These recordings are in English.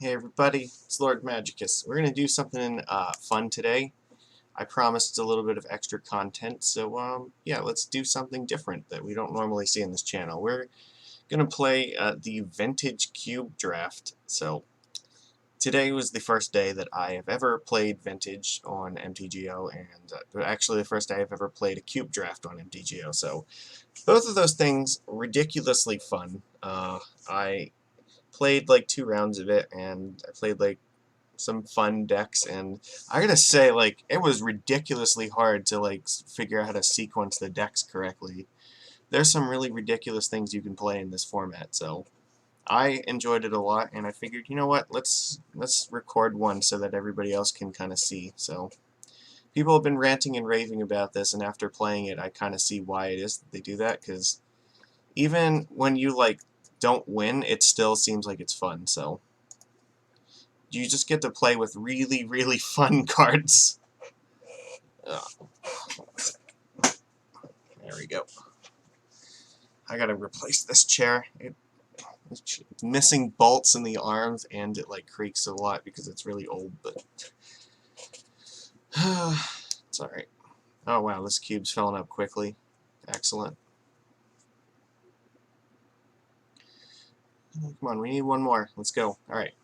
Hey everybody, it's Lord Magicus. We're going to do something fun today. I promised a little bit of extra content, so yeah, let's do something different that we don't normally see in this channel. We're going to play the Vintage Cube Draft. So today was the first day that I have ever played Vintage on MTGO, and actually the first day I've ever played a Cube Draft on MTGO. So both of those things ridiculously fun. I played like 2 rounds of it, and I played like some fun decks, and I gotta say, like, it was ridiculously hard to like figure out how to sequence the decks correctly. There's some really ridiculous things you can play in this format, so I enjoyed it a lot, and I figured, you know what, let's record one so that everybody else can kind of see. So people have been ranting and raving about this, and after playing it, I kind of see why it is that they do that, because even when you like don't win, it still seems like it's fun. So you just get to play with really, really fun cards. Oh, there we go. I gotta replace this chair. It's missing bolts in the arms, and it like creaks a lot because it's really old, but it's alright. Oh wow, this cube's filling up quickly. Excellent. Come on, we need one more. Let's go. Alright.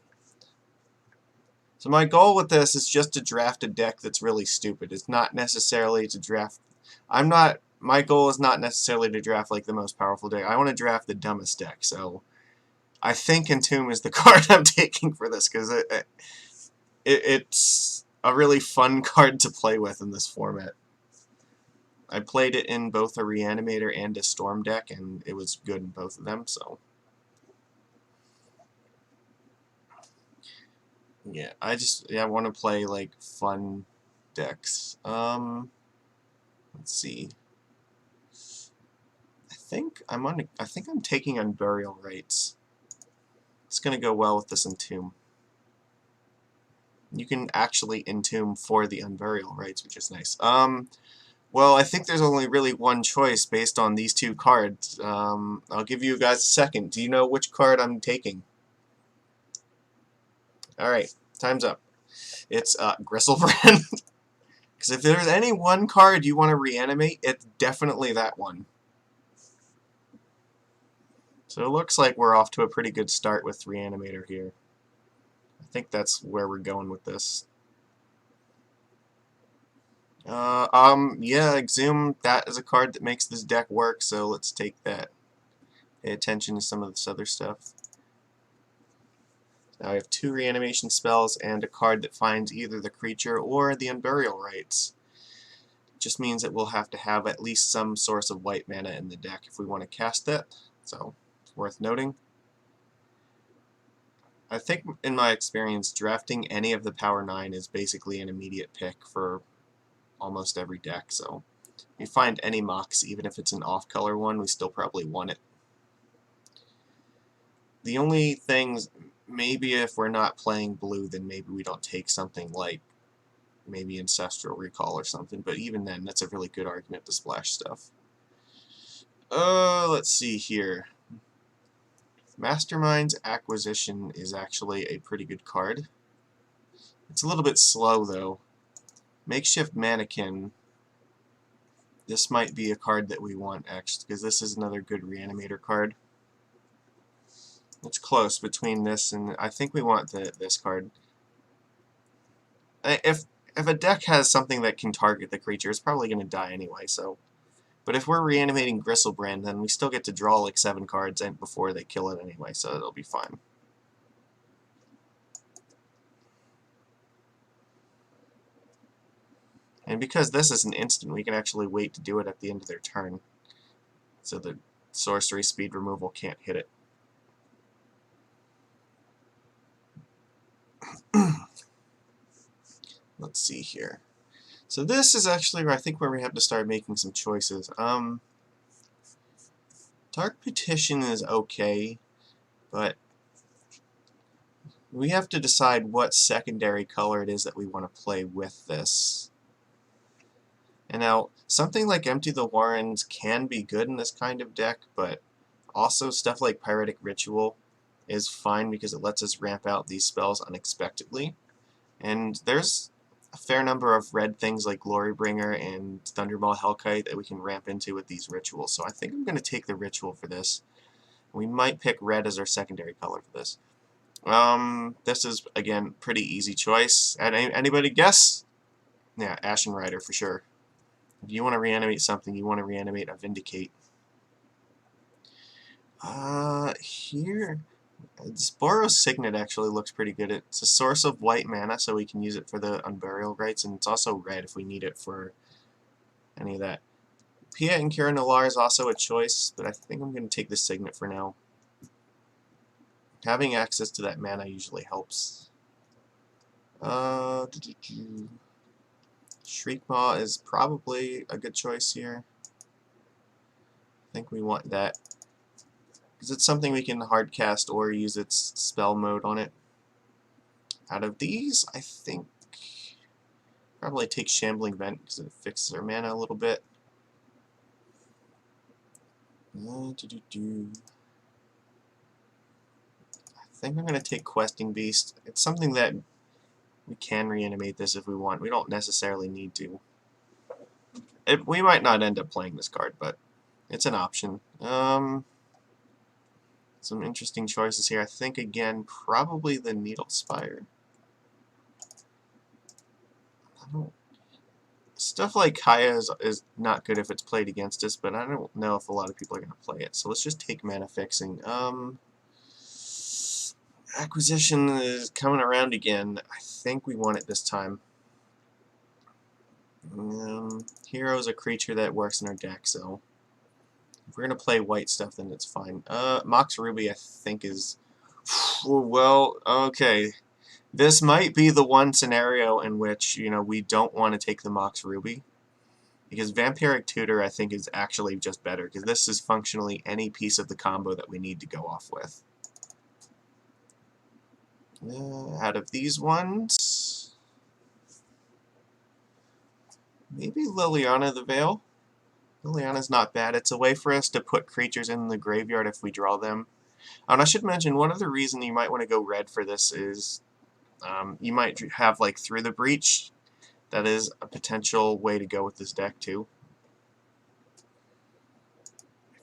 So my goal with this is just to draft a deck that's really stupid. It's not necessarily to draft... My goal is not necessarily to draft like the most powerful deck. I want to draft the dumbest deck, so I think Entomb is the card I'm taking for this, because it's a really fun card to play with in this format. I played it in both a Reanimator and a Storm deck, and it was good in both of them, so... yeah, I want to play, like, fun decks. Let's see. I think I'm taking Unburial Rites. It's gonna go well with this Entomb. You can actually Entomb for the Unburial Rites, which is nice. Well, I think there's only really one choice based on these two cards. I'll give you guys a second. Do you know which card I'm taking? Alright, time's up. It's Gristlebrand. Because if there's any one card you want to reanimate, it's definitely that one. So it looks like we're off to a pretty good start with Reanimator here. I think that's where we're going with this. Yeah, Exhume, that is a card that makes this deck work, so let's take that. Pay attention to some of this other stuff. Now I have 2 reanimation spells and a card that finds either the creature or the Unburial Rites. It just means that we'll have to have at least some source of white mana in the deck if we want to cast it, so it's worth noting. I think, in my experience, drafting any of the Power 9 is basically an immediate pick for almost every deck, so if you find any Mox, even if it's an off-color one, we still probably want it. The only things, maybe if we're not playing blue, then maybe we don't take something like maybe Ancestral Recall or something, but even then, that's a really good argument to splash stuff. Let's see here. Mastermind's Acquisition is actually a pretty good card. It's a little bit slow, though. Makeshift Mannequin. This might be a card that we want, actually, because this is another good Reanimator card. It's close between this and... I think we want this card. If a deck has something that can target the creature, it's probably going to die anyway, so... But if we're reanimating Gristlebrand, then we still get to draw like 7 cards before they kill it anyway, so it'll be fine. And because this is an instant, we can actually wait to do it at the end of their turn. So the sorcery speed removal can't hit it. Let's see here. So this is actually where I think we have to start making some choices. Dark Petition is okay, but we have to decide what secondary color it is that we want to play with this. And now, something like Empty the Warrens can be good in this kind of deck, but also stuff like Pyretic Ritual is fine because it lets us ramp out these spells unexpectedly. And there's a fair number of red things like Glorybringer and Thunderball Hellkite that we can ramp into with these rituals. So I think I'm going to take the ritual for this. We might pick red as our secondary color for this. This is, again, pretty easy choice. Anybody guess? Yeah, Ashen Rider for sure. If you want to reanimate something, you want to reanimate a Vindicate. Here, Boros Signet actually looks pretty good. It's a source of white mana, so we can use it for the Unburial Rites, and it's also red if we need it for any of that. Pia and Kira Nalar is also a choice, but I think I'm going to take the Signet for now. Having access to that mana usually helps. Shriekmaw is probably a good choice here. I think we want that, because it's something we can hardcast or use its spell mode on it. Out of these, I think probably take Shambling Vent because it fixes our mana a little bit. I think I'm going to take Questing Beast. It's something that we can reanimate this if we want. We don't necessarily need to. We might not end up playing this card, but it's an option. Some interesting choices here. I think, again, probably the Needle Spire. Stuff like Kaya is not good if it's played against us, but I don't know if a lot of people are going to play it. So let's just take Mana Fixing. Acquisition is coming around again. I think we want it this time. Hero is a creature that works in our deck, so if we're going to play white stuff, then it's fine. Mox Ruby, I think, is... Well, okay. This might be the one scenario in which, we don't want to take the Mox Ruby. Because Vampiric Tutor, I think, is actually just better, because this is functionally any piece of the combo that we need to go off with. Out of these ones, maybe Liliana the Veil. Liliana's not bad. It's a way for us to put creatures in the graveyard if we draw them. And I should mention, one other reason you might want to go red for this is you might have, like, Through the Breach. That is a potential way to go with this deck, too.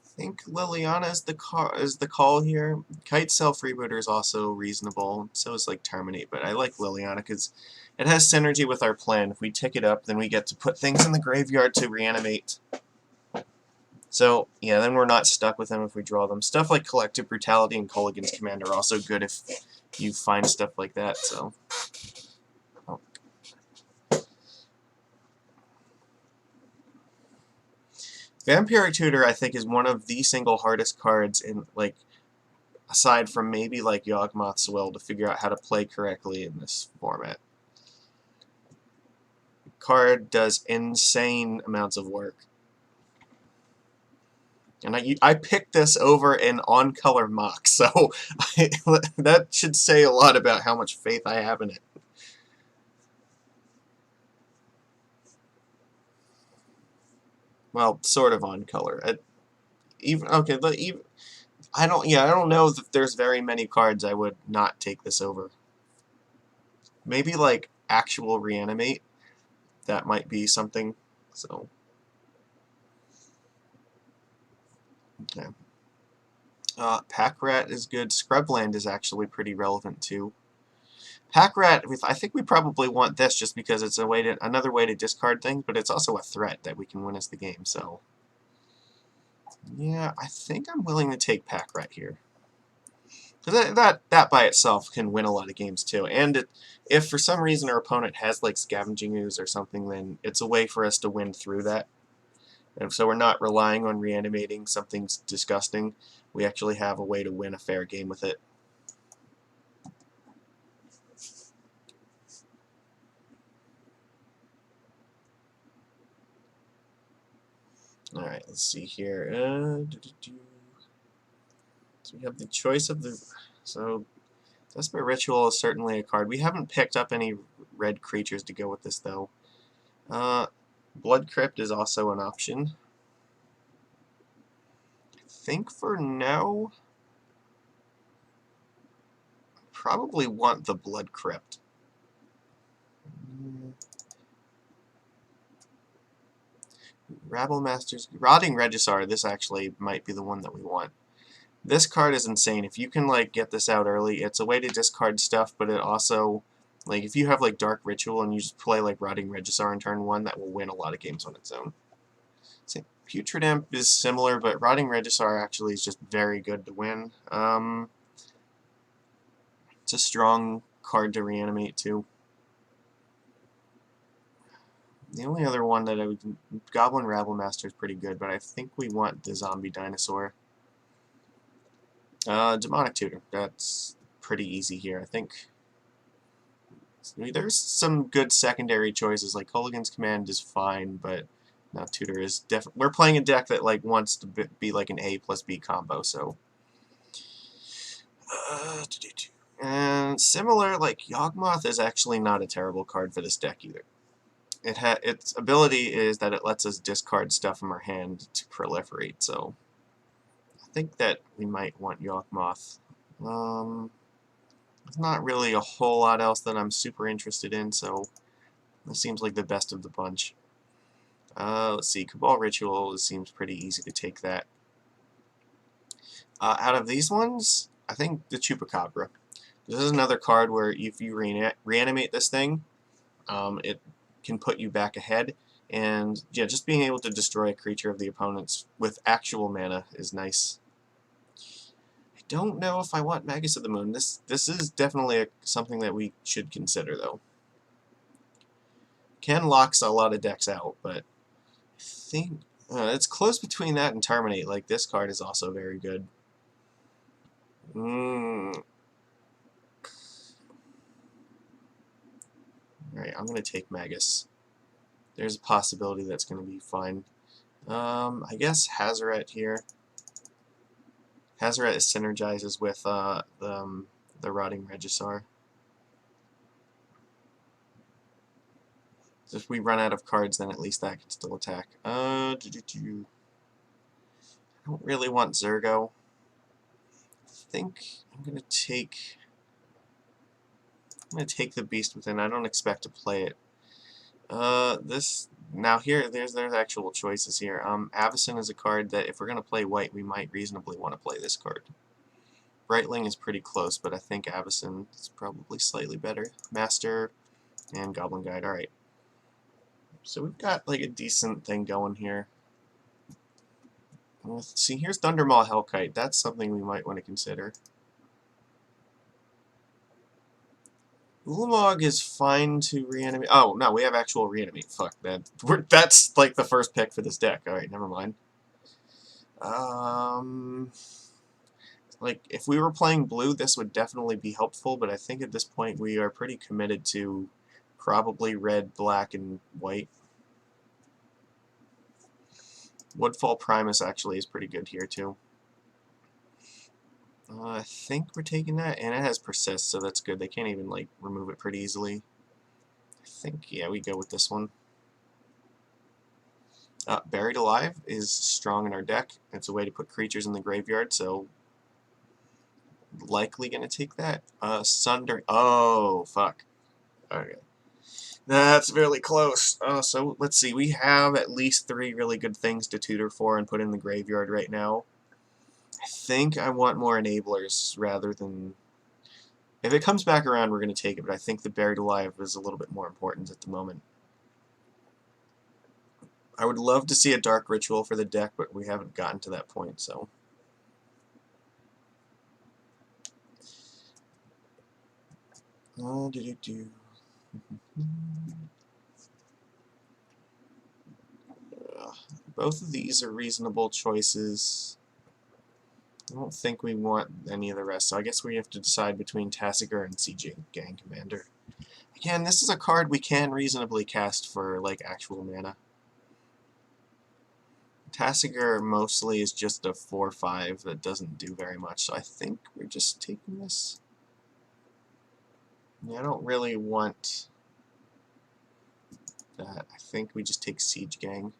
I think Liliana is the call here. Kite Self Rebooter is also reasonable. So is, like, Terminate, but I like Liliana because it has synergy with our plan. If we tick it up, then we get to put things in the graveyard to reanimate. So, yeah, then we're not stuck with them if we draw them. Stuff like Collective Brutality and Kolaghan's Command are also good if you find stuff like that, so... Oh. Vampiric Tutor, I think, is one of the single hardest cards in, like, aside from maybe, like, Yawgmoth's Will, to figure out how to play correctly in this format. The card does insane amounts of work. And I picked this over an on-color mock, so that should say a lot about how much faith I have in it. Well, sort of on-color. I don't know if there's very many cards I would not take this over. Maybe, like, actual Reanimate. That might be something, so... Okay. Pack Rat is good. Scrubland is actually pretty relevant too. Pack Rat, I think we probably want this just because it's another way to discard things, but it's also a threat that we can win us the game. So, yeah, I think I'm willing to take Pack Rat here. Because that by itself can win a lot of games too. And if for some reason our opponent has like Scavenging Ooze or something, then it's a way for us to win through that. And so we're not relying on reanimating something disgusting. We actually have a way to win a fair game with it. Alright, let's see here. So we have the choice of the... So, Desperate Ritual is certainly a card. We haven't picked up any red creatures to go with this, though. Blood Crypt is also an option. I think for now... probably want the Blood Crypt. Rabble Masters, Rotting Regisar, this actually might be the one that we want. This card is insane. If you can, like, get this out early, it's a way to discard stuff, but it also, like, if you have, like, Dark Ritual and you just play, like, Rotting Regisar in turn 1, that will win a lot of games on its own. See, Putrid Imp is similar, but Rotting Regisar actually is just very good to win. It's a strong card to reanimate, too. The only other one that I would... Goblin Rabble Master is pretty good, but I think we want the Zombie Dinosaur. Demonic Tutor. That's pretty easy here, I think. There's some good secondary choices, like Hooligan's Command is fine, but now Tutor is definitely... We're playing a deck that like wants to be like an A plus B combo, so... And similar, like Yawgmoth is actually not a terrible card for this deck either. Its ability is that it lets us discard stuff from our hand to proliferate, so... I think that we might want Yawgmoth. There's not really a whole lot else that I'm super interested in, so this seems like the best of the bunch. Let's see, Cabal Ritual, it seems pretty easy to take that. Out of these ones, I think the Chupacabra. This is another card where if you reanimate this thing, it can put you back ahead, and yeah, just being able to destroy a creature of the opponent's with actual mana is nice. I don't know if I want Magus of the Moon. This is definitely something that we should consider, though. Ken locks a lot of decks out, but I think it's close between that and Terminate. Like, this card is also very good. Alright, I'm going to take Magus. There's a possibility that's going to be fine. I guess Hazoret here. Hazoret synergizes with the Rotting Regisar. So if we run out of cards, then at least that can still attack. I don't really want Zergo. I think I'm gonna take the Beast Within. I don't expect to play it. Now here there's actual choices here. Avacyn is a card that if we're gonna play white, we might reasonably want to play this card. Brightling is pretty close, but I think Avacyn is probably slightly better. Master and Goblin Guide. Alright. So we've got like a decent thing going here. Let's see, here's Thundermaw Hellkite. That's something we might want to consider. Ulamog is fine to reanimate. Oh, no, we have actual reanimate. Fuck, that's like the first pick for this deck. Alright, never mind. Like, if we were playing blue, this would definitely be helpful, but I think at this point we are pretty committed to probably red, black, and white. Woodfall Primus actually is pretty good here, too. I think we're taking that, and it has Persist, so that's good. They can't even, like, remove it pretty easily. I think, yeah, we go with this one. Buried Alive is strong in our deck. It's a way to put creatures in the graveyard, so likely gonna take that. Sunder. Oh, fuck. Okay. That's really close. So let's see. We have at least 3 really good things to tutor for and put in the graveyard right now. I think I want more enablers rather than... If it comes back around, we're going to take it, but I think the Buried Alive is a little bit more important at the moment. I would love to see a Dark Ritual for the deck, but we haven't gotten to that point, so... Both of these are reasonable choices. I don't think we want any of the rest, so I guess we have to decide between Tasigur and CJ Gang Commander. Again, this is a card we can reasonably cast for, like, actual mana. Tasigur mostly is just a 4/5 that doesn't do very much, so I think we're just taking this. Yeah, I don't really want that. I think we just take Siege Gang.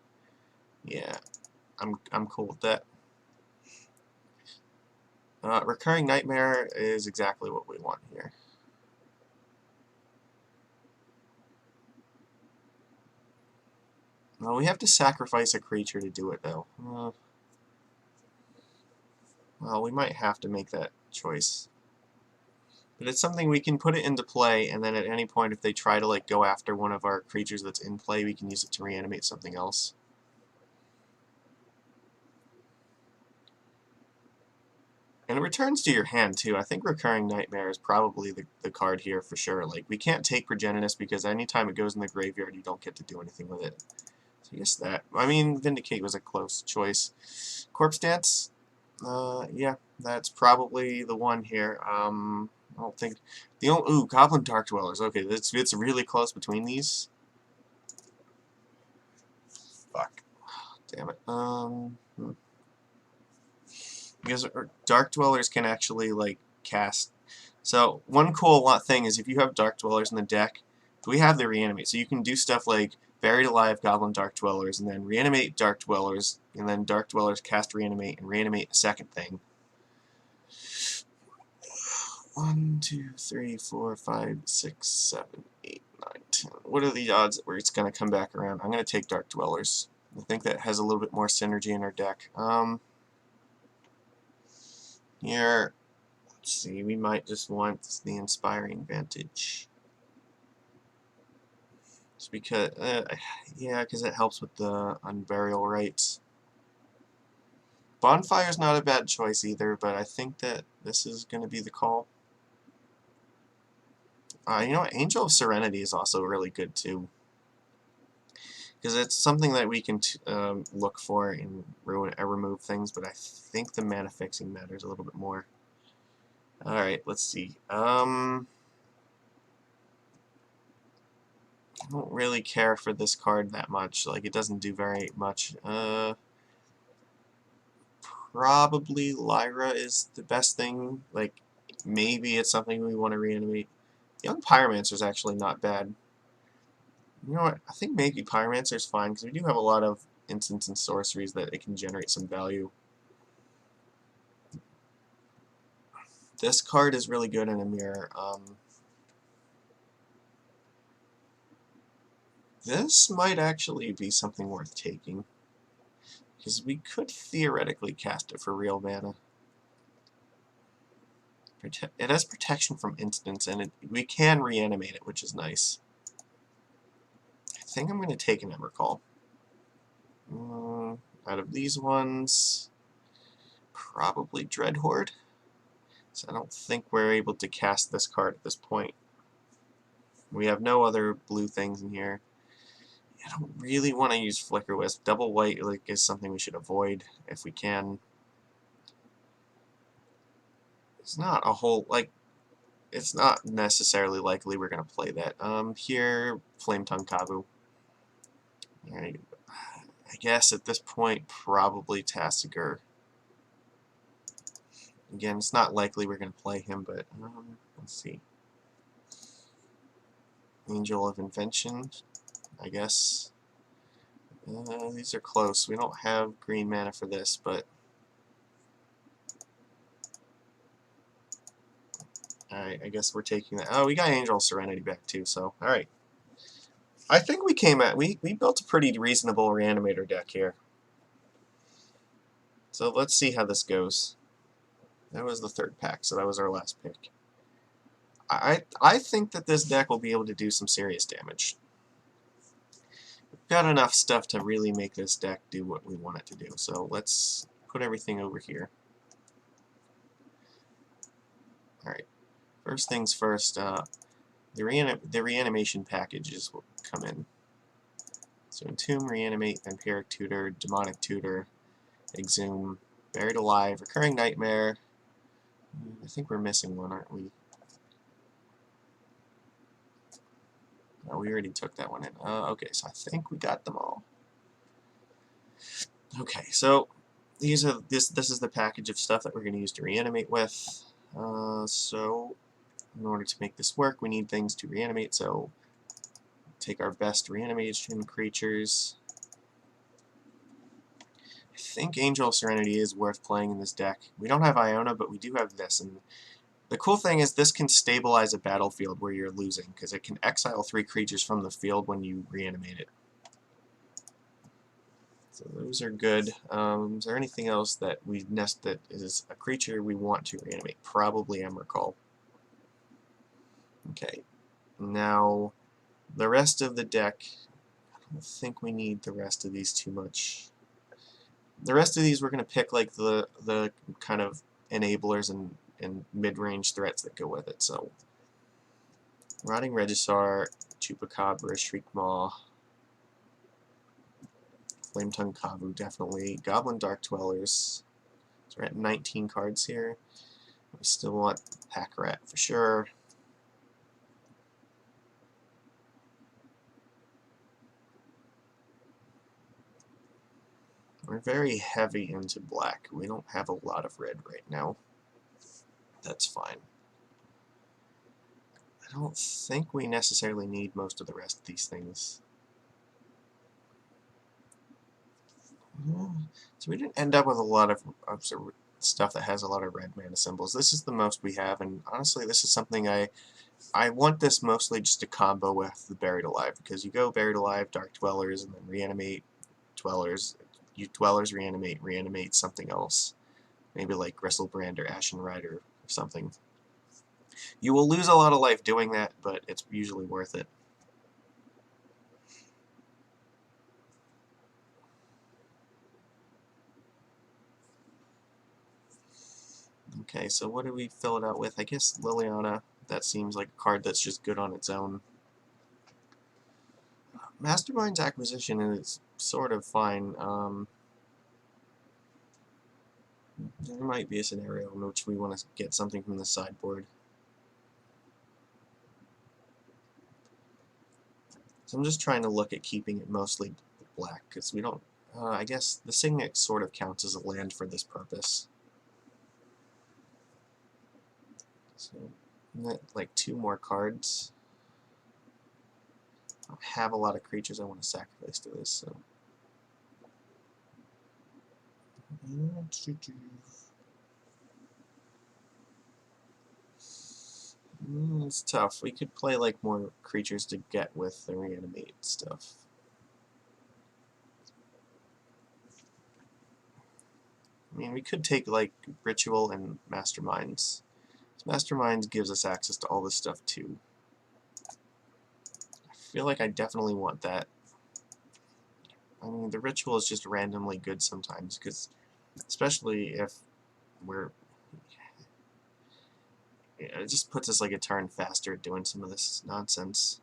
Yeah, I'm cool with that. Recurring Nightmare is exactly what we want here. Well, we have to sacrifice a creature to do it, though. Well, we might have to make that choice. But it's something we can put it into play, and then at any point if they try to like go after one of our creatures that's in play, we can use it to reanimate something else. And it returns to your hand, too. I think Recurring Nightmare is probably the card here for sure. Like, we can't take Progenitus because anytime it goes in the graveyard, you don't get to do anything with it. So I guess that... I mean, Vindicate was a close choice. Corpse Dance? Yeah, that's probably the one here. I don't think... Ooh, Goblin Dark Dwellers. Okay, it's really close between these. Fuck. Damn it. Because Dark Dwellers can actually, like, cast... So, one cool thing is if you have Dark Dwellers in the deck, we have the Reanimate. So you can do stuff like Buried Alive Goblin Dark Dwellers, and then Reanimate Dark Dwellers, and then Dark Dwellers cast Reanimate, and Reanimate a second thing. 1, 2, 3, 4, 5, 6, 7, 8, 9, 10. What are the odds that it's going to come back around? I'm going to take Dark Dwellers. I think that has a little bit more synergy in our deck. Here, let's see, we might just want the Inspiring Vantage. Just because, yeah, because it helps with the Unburial Rites. Bonfire's not a bad choice either, but I think that this is going to be the call. You know what, Angel of Serenity is also really good too. Because it's something that we can look for and remove things, but I think the mana fixing matters a little bit more. Alright, let's see. I don't really care for this card that much. Like, it doesn't do very much. Probably Lyra is the best thing. Like, maybe it's something we want to reanimate. Young Pyromancer is actually not bad. You know what? I think maybe Pyromancer is fine, because we do have a lot of instants and sorceries that it can generate some value. This card is really good in a mirror. This might actually be something worth taking, because we could theoretically cast it for real mana. It has protection from instants, and we can reanimate it, which is nice. I think I'm going to take an Embercall. Out of these ones, probably Dreadhorde. So I don't think we're able to cast this card at this point. We have no other blue things in here. I don't really want to use Flicker Wisp. Double white is something we should avoid if we can. It's not a whole, it's not necessarily likely we're going to play that. Here, Flame Tongue Kavu. Alright. I guess at this point, probably Tasigur. Again, it's not likely we're going to play him, but let's see. Angel of Invention, I guess. These are close. We don't have green mana for this, but... Alright, I guess we're taking that. Oh, we got Angel of Serenity back too, so, alright. I think we built a pretty reasonable Reanimator deck here. So let's see how this goes. That was the third pack, so that was our last pick. I think that this deck will be able to do some serious damage. We've got enough stuff to really make this deck do what we want it to do, so let's put everything over here. Alright, first things first, the reanimation packages will come in. So Entomb, Reanimate, Vampiric Tutor, Demonic Tutor, Exhume, Buried Alive, Recurring Nightmare. I think we're missing one, aren't we? Oh, we already took that one in. Okay, so I think we got them all. Okay, so this is the package of stuff that we're going to use to reanimate with. So in order to make this work, we need things to reanimate. So take our best reanimation creatures. I think Angel of Serenity is worth playing in this deck. We don't have Iona, but we do have this, and the cool thing is this can stabilize a battlefield where you're losing, because it can exile 3 creatures from the field when you reanimate it. So those are good. Is there anything else that we nest that is a creature we want to reanimate? Probably Emrakul. Okay. Now, the rest of the deck, I don't think we need the rest of these too much. The rest of these we're going to pick like the kind of enablers and mid-range threats that go with it. So, Rotting Regisaur, Chupacabra, Shriekmaw, Flametongue Kavu, definitely. Goblin Dark Dwellers. So we're at 19 cards here. We still want Pack Rat for sure. We're very heavy into black. We don't have a lot of red right now. That's fine. I don't think we necessarily need most of the rest of these things. So we didn't end up with a lot of stuff that has a lot of red mana symbols. This is the most we have, and honestly, this is something I want this mostly just to combo with the Buried Alive, because you go Buried Alive, Dark Dwellers, and then reanimate Dwellers. You Dwellers reanimate something else. Maybe like Gristlebrand or Ashen Rider or something. You will lose a lot of life doing that, but it's usually worth it. Okay, so what do we fill it out with? I guess Liliana. That seems like a card that's just good on its own. Mastermind's Acquisition is sort of fine. There might be a scenario in which we want to get something from the sideboard. So I'm just trying to look at keeping it mostly black, because we don't... I guess the Signet sort of counts as a land for this purpose. So, like 2 more cards. I don't have a lot of creatures I want to sacrifice to this, so... It's tough. We could play like more creatures to get with the reanimate stuff. I mean, we could take like Ritual and Masterminds. Masterminds gives us access to all this stuff too. I feel like I definitely want that. I mean, the Ritual is just randomly good sometimes, because especially if we're... it just puts us like a turn faster doing some of this nonsense.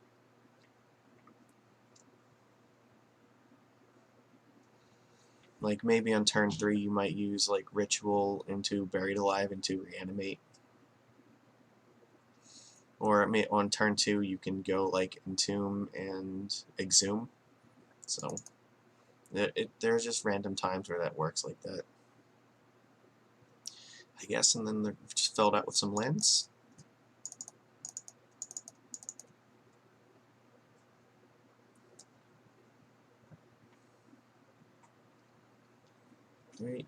Like maybe on turn 3 you might use like Ritual into Buried Alive into Reanimate. Or on turn 2 you can go like Entomb and Exhume. So there's just random times where that works like that, I guess, and then they're just filled out with some lands. Great.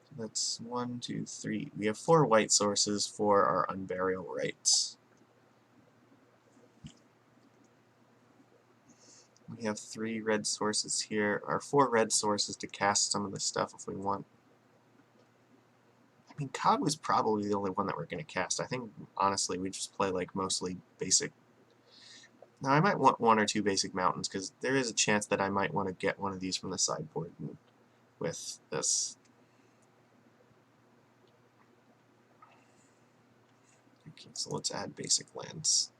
So that's 1, 2, 3. We have 4 white sources for our Unburial Rites. We have 3 red sources here, or 4 red sources to cast some of this stuff if we want. I mean, Cog was probably the only one that we're going to cast. I think, honestly, we just play like mostly basic. Now, I might want 1 or 2 basic mountains, because there is a chance that I might want to get one of these from the sideboard with this. Okay, so let's add basic lands.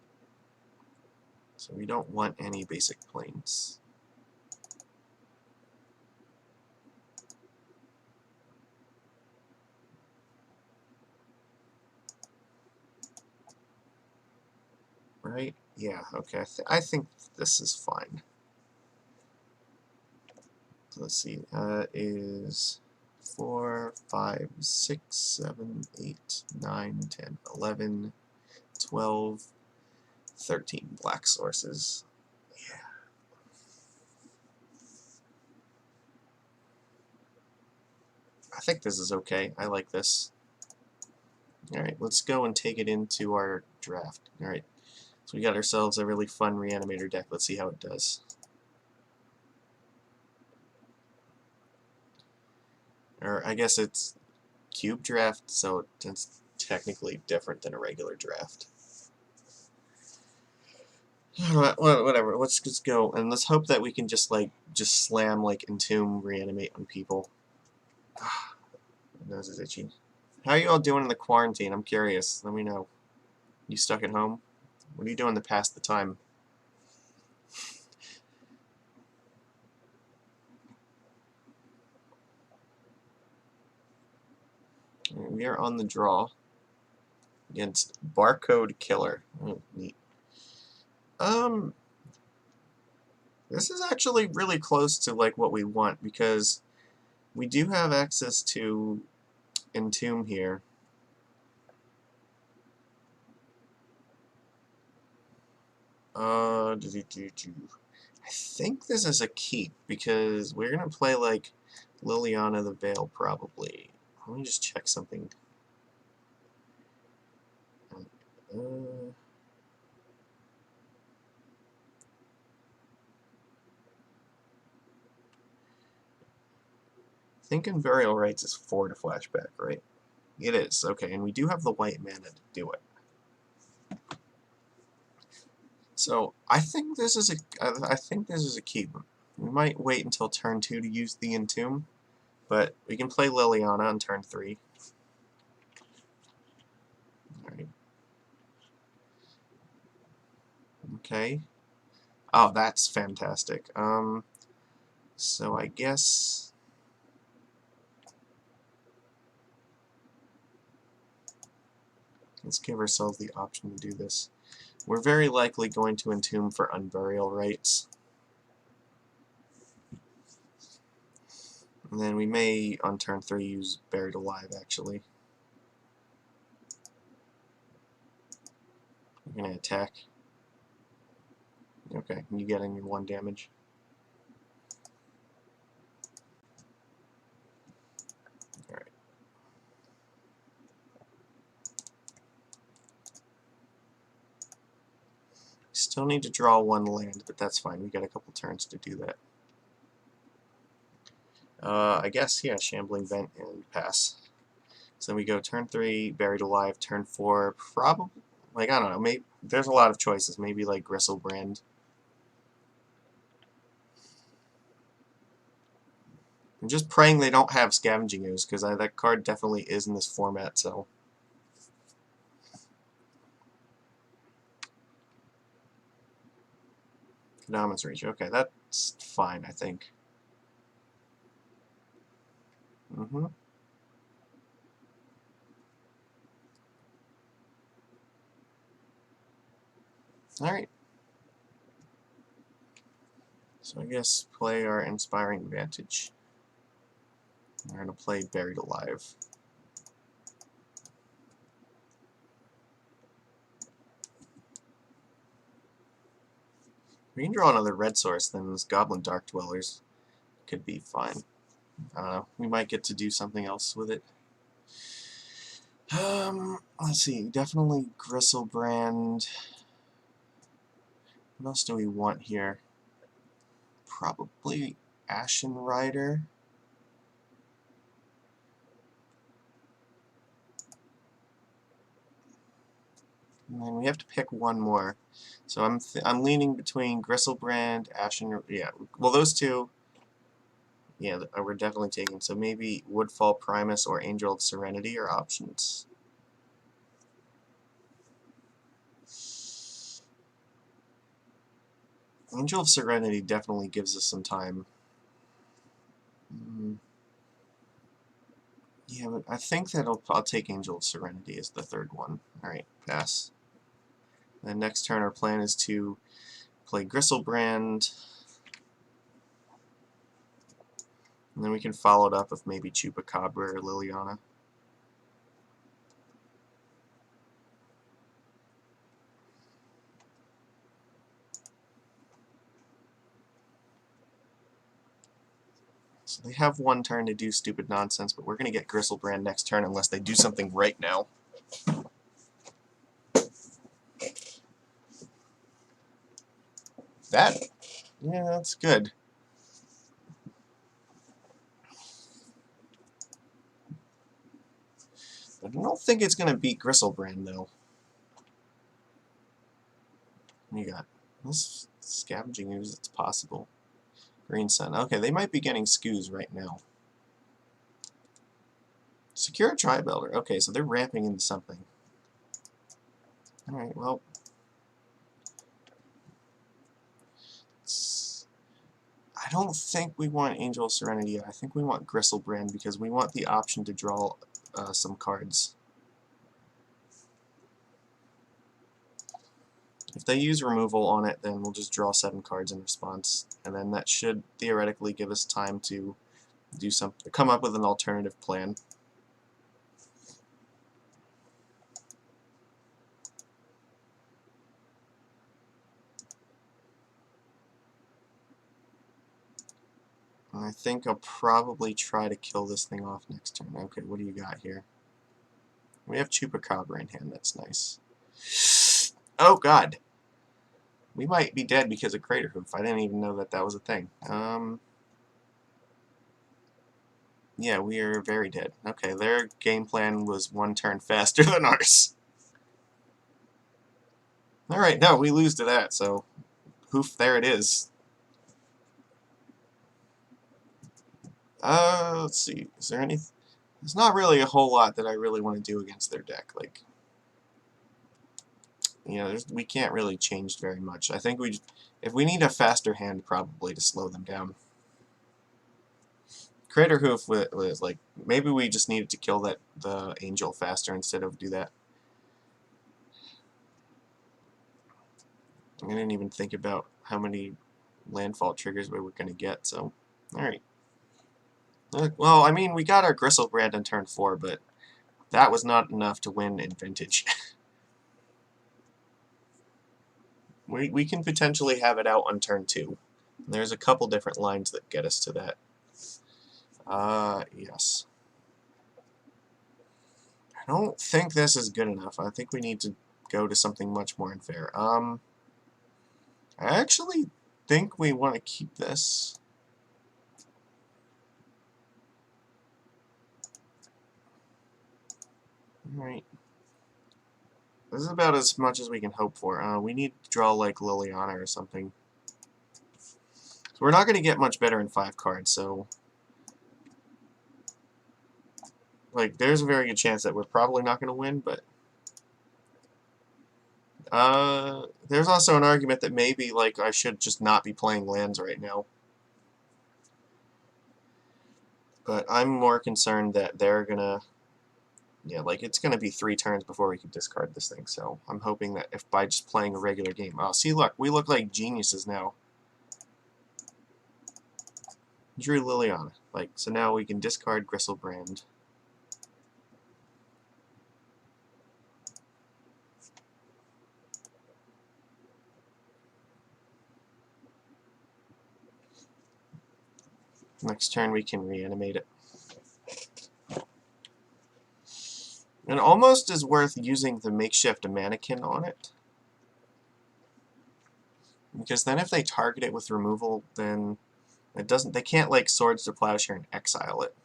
So we don't want any basic plains. Right? Yeah, okay. I think this is fine. So let's see. Is 4, 5, 6, 7, 8, 9, 10, 11, 12, 13 black sources. Yeah. I think this is okay. I like this. Alright, let's go and take it into our draft. Alright, so we got ourselves a really fun Reanimator deck. Let's see how it does. Or I guess it's cube draft, so it's technically different than a regular draft. Whatever, let's just go, and let's hope that we can just slam, Entomb, Reanimate on people. My nose is itchy. How are you all doing in the quarantine? I'm curious. Let me know. You stuck at home? What are you doing to pass the time? We are on the draw against Barcode Killer. Oh, neat. This is actually really close to what we want, because we do have access to Entomb here. I think this is a keep, because we're gonna play Liliana the Veil probably. Let me just check something. Thinking Burial Rites is 4 to flashback, right? It is, okay, and we do have the white mana to do it. So I think this is a keep. We might wait until turn 2 to use the Entomb, but we can play Liliana on turn 3. Alright. Okay. Oh, that's fantastic. So I guess let's give ourselves the option to do this. We're very likely going to Entomb for Unburial Rites. And then we may, on turn 3, use Buried Alive, actually. We're going to attack. Okay, you get in your 1 damage. Alright. Still need to draw 1 land, but that's fine. We got a couple turns to do that. I guess, yeah, Shambling Vent and pass. So we go turn 3, Buried Alive, turn 4, probably, I don't know, maybe, there's a lot of choices, maybe Gristlebrand. I'm just praying they don't have Scavenging Ooze, because that card definitely is in this format, so. Kadaman's Reach, okay, that's fine, I think. Alright. So I guess play our Inspiring Vantage. We're going to play Buried Alive. We can draw another red source, then this Goblin Dark Dwellers could be fine. I don't know. We might get to do something else with it. Let's see. Definitely Gristlebrand. What else do we want here? Probably Ashen Rider. And then we have to pick one more. So I'm leaning between Gristlebrand, Ashen. Yeah. Well, those two. Yeah, we're definitely taking. So maybe Woodfall Primus or Angel of Serenity are options. Angel of Serenity definitely gives us some time. Yeah, but I think that I'll take Angel of Serenity as the third one. Alright, pass. Then next turn our plan is to play Gristlebrand. And then we can follow it up with maybe Chupacabra or Liliana. So they have one turn to do stupid nonsense, but we're going to get Gristlebrand next turn unless they do something right now. That, yeah, that's good. But I don't think it's going to beat Gristlebrand, though. What you got? This Scavenging Ooze, it's possible. Green Sun. Okay, they might be getting Scoos right now. Secure Tri-Builder. Okay, so they're ramping into something. Alright, well. I don't think we want Angel of Serenity yet. I think we want Gristlebrand because we want the option to draw some cards. If they use removal on it, then we'll just draw 7 cards in response, and then that should theoretically give us time to do something, come up with an alternative plan. And I think I'll probably try to kill this thing off next turn. Okay, what do you got here? We have Chupacabra in hand. That's nice. Oh god, we might be dead because of Crater Hoof. I didn't even know that that was a thing. Yeah, we are very dead. Okay, their game plan was 1 turn faster than ours. Alright, no, we lose to that, so Hoof, there it is. Let's see. Is there any... There's not really a whole lot that I really want to do against their deck. Like, you know, we can't really change very much. I think if we need a faster hand, probably to slow them down. Crater Hoof was like, maybe we just needed to kill the Angel faster instead of do that. I didn't even think about how many landfall triggers we were going to get, so, alright. Well, I mean, we got our Gristlebrand on turn 4, but that was not enough to win in Vintage. we can potentially have it out on turn 2. There's a couple different lines that get us to that. Yes. I don't think this is good enough. I think we need to go to something much more unfair. I actually think we want to keep this. Alright. This is about as much as we can hope for. We need to draw like Liliana or something. So we're not going to get much better in 5 cards, so... Like, there's a very good chance that we're probably not going to win, but... there's also an argument that maybe, like, I should just not be playing lands right now. But I'm more concerned that they're gonna... Yeah, like, it's gonna be 3 turns before we can discard this thing, so I'm hoping that if by just playing a regular game... Oh, see, look, we look like geniuses now. Drew Liliana. Like, so now we can discard Gristlebrand. Next turn we can reanimate it. It almost is worth using the makeshift mannequin on it. Because then if they target it with removal, then it doesn't. They can't like Swords to Plowshare and exile it.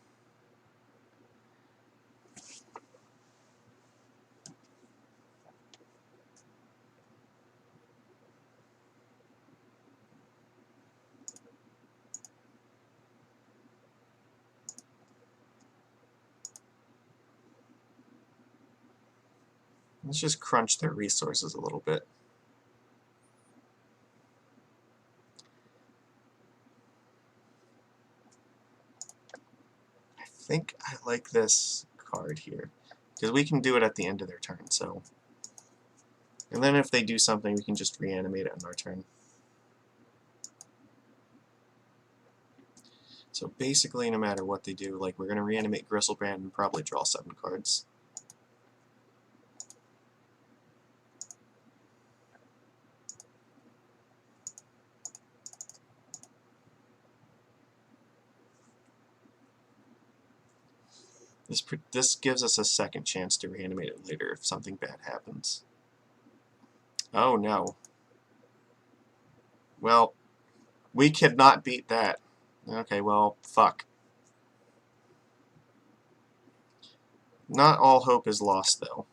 Let's just crunch their resources a little bit. I think I like this card here. Because we can do it at the end of their turn, so... And then if they do something, we can just reanimate it on our turn. So basically, no matter what they do, like, we're going to reanimate Gristlebrand and probably draw 7 cards. This gives us a second chance to reanimate it later if something bad happens. Oh no. Well, we could not beat that. Okay, well, fuck. Not all hope is lost, though.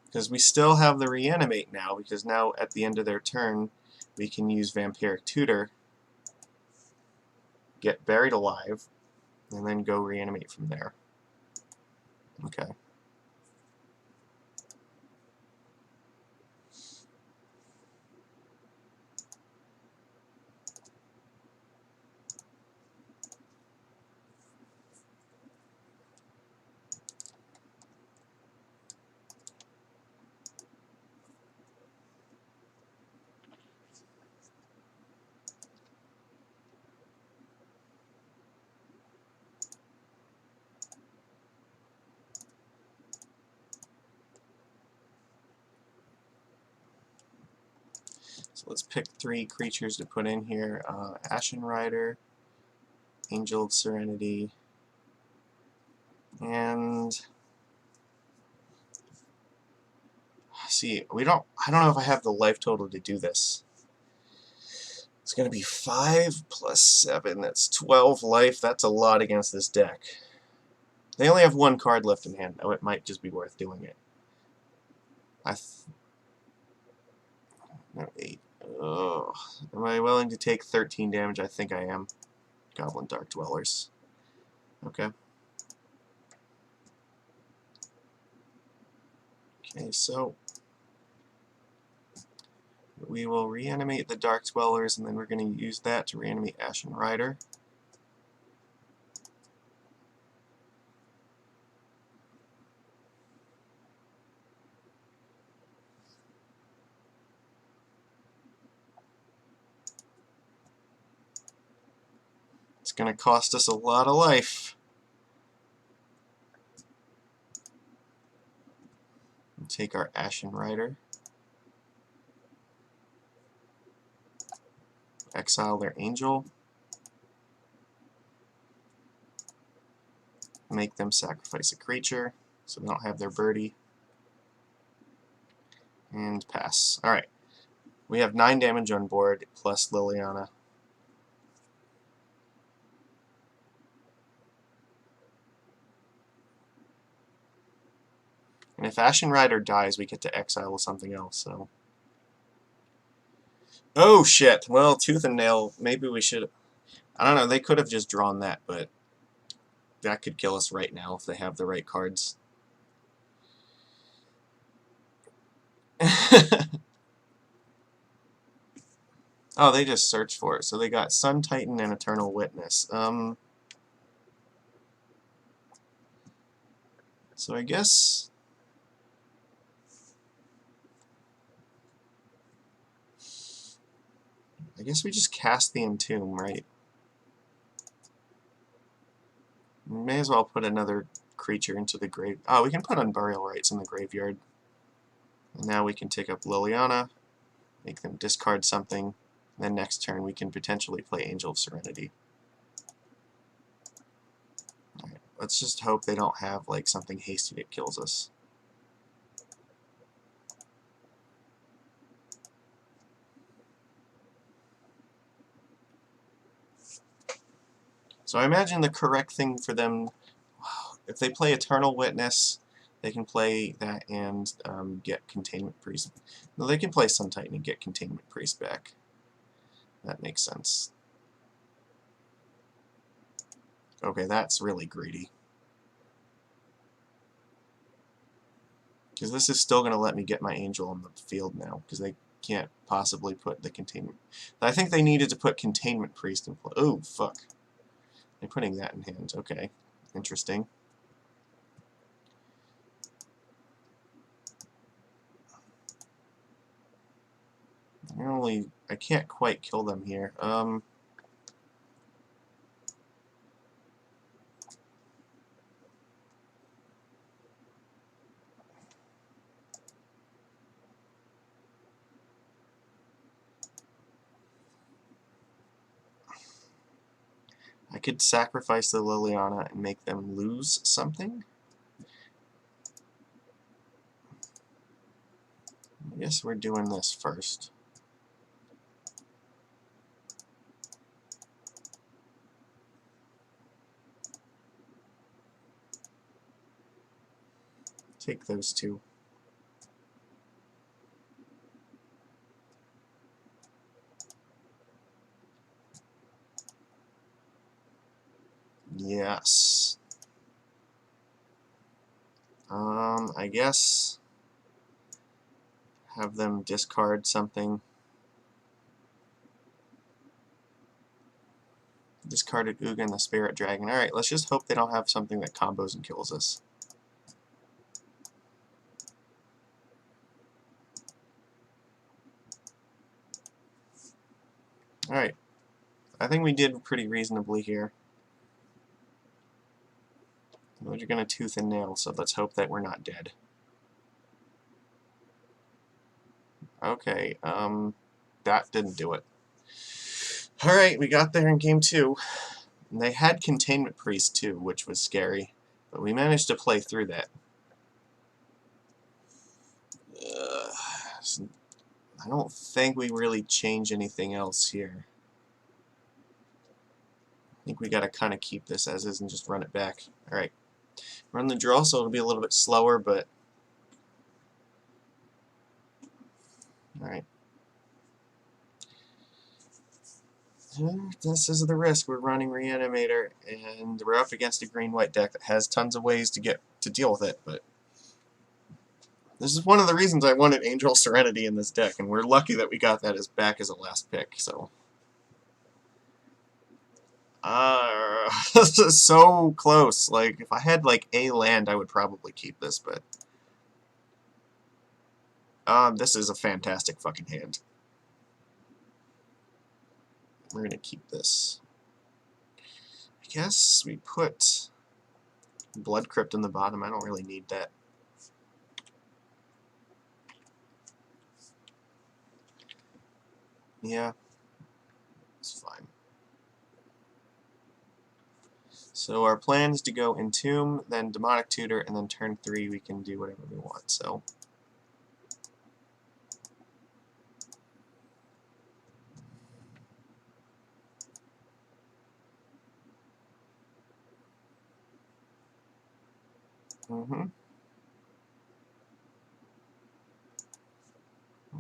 Because we still have the reanimate now, because now at the end of their turn, we can use Vampiric Tutor, get buried alive, and then go reanimate from there. Okay. So let's pick 3 creatures to put in here. Ashen Rider, Angel of Serenity, and see, I don't know if I have the life total to do this. It's going to be 5 plus 7, that's 12 life. That's a lot against this deck. They only have 1 card left in hand, though. It might just be worth doing it. No, 8. Oh, am I willing to take 13 damage? I think I am. Goblin Dark Dwellers. Okay. Okay, so we will reanimate the Dark Dwellers, and then we're going to use that to reanimate Ashen Rider. It's going to cost us a lot of life. We'll take our Ashen Rider. Exile their Angel. Make them sacrifice a creature, so they don't have their birdie. And pass. Alright. We have 9 damage on board, plus Liliana. And if Ashen Rider dies, we get to exile something else, so... Oh, shit! Well, Tooth and Nail, maybe we should... I don't know, they could have just drawn that, but... that could kill us right now if they have the right cards. Oh, they just searched for it. So they got Sun Titan and Eternal Witness. So I guess... we just cast the Entomb, right? We may as well put another creature into the grave... Oh, we can put Unburial Rites in the graveyard. And now we can take up Liliana, make them discard something, and then next turn we can potentially play Angel of Serenity. Alright, let's just hope they don't have like something hasty that kills us. So I imagine the correct thing for them, if they play Eternal Witness, they can play that and get Containment Priest. No, they can play Sun Titan and get Containment Priest back. That makes sense. Okay, that's really greedy. Because this is still going to let me get my Angel on the field now, because they can't possibly put the Containment... I think they needed to put Containment Priest in play. Oh, fuck. They're putting that in hand. Okay, interesting. I can't quite kill them here. could sacrifice the Liliana and make them lose something. I guess we're doing this first. Take those two. Yes. I guess have them discard something. Discarded Ugin, the Spirit Dragon. Alright, let's just hope they don't have something that combos and kills us. Alright. I think we did pretty reasonably here. We're gonna tooth and nail, so let's hope that we're not dead. Okay, that didn't do it. Alright, we got there in game 2. And they had Containment Priest too, which was scary. But we managed to play through that. I don't think we really change anything else here. I think we gotta kind of keep this as is and just run it back. Alright. Run the draw, so it'll be a little bit slower, but... Alright. This is the risk. We're running Reanimator, and we're up against a green-white deck that has tons of ways to deal with it, but... This is one of the reasons I wanted Angel Serenity in this deck, and we're lucky that we got that back as a last pick, so... This is so close. Like, if I had, like, a land, I would probably keep this, but... this is a fantastic fucking hand. We're gonna keep this. I guess we put Blood Crypt in the bottom. I don't really need that. Yeah, it's fine. So our plan is to go Entomb, then Demonic Tutor, and then turn 3 we can do whatever we want, so...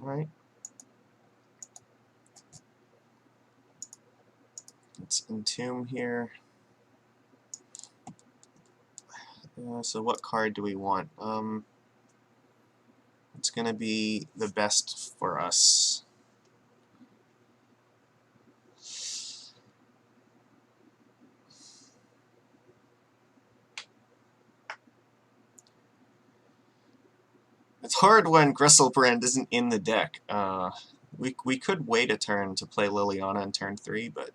Alright. Let's Entomb here. So what card do we want? It's going to be the best for us. It's hard when Gristlebrand isn't in the deck. We could wait a turn to play Liliana in turn 3, but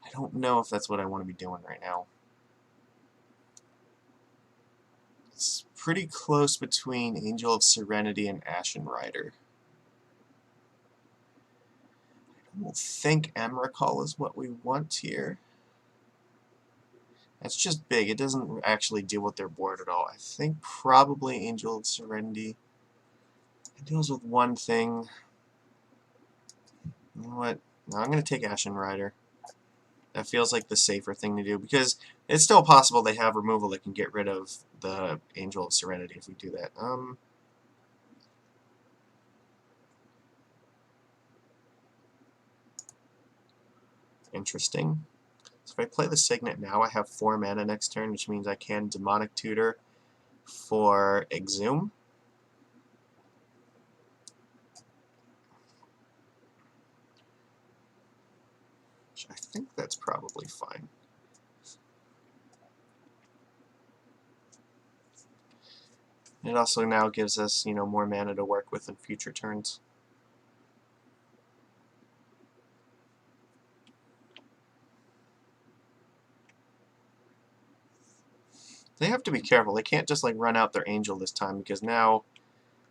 I don't know if that's what I want to be doing right now. It's pretty close between Angel of Serenity and Ashen Rider. I don't think Emrakul is what we want here. That's just big. It doesn't actually deal with their board at all. I think probably Angel of Serenity. It deals with one thing. You know what? No, I'm going to take Ashen Rider. That feels like the safer thing to do, because it's still possible they have removal that can get rid of the Angel of Serenity if we do that. Interesting. So if I play the Signet now, I have 4 mana next turn, which means I can Demonic Tutor for Exhume. Which I think that's probably fine. It also now gives us, you know, more mana to work with in future turns. They have to be careful. They can't just like run out their Angel this time, because now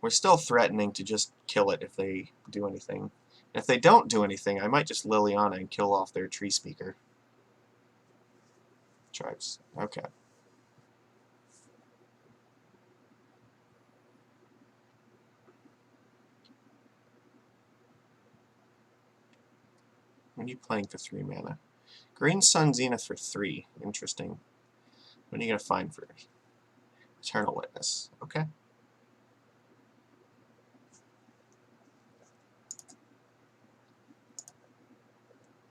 we're still threatening to just kill it if they do anything. And if they don't do anything, I might just Liliana and kill off their Tree Speaker. Tribes. Okay. What are you playing for 3 mana? Green Sun Zenith for 3. Interesting. What are you going to find for Eternal Witness? Okay.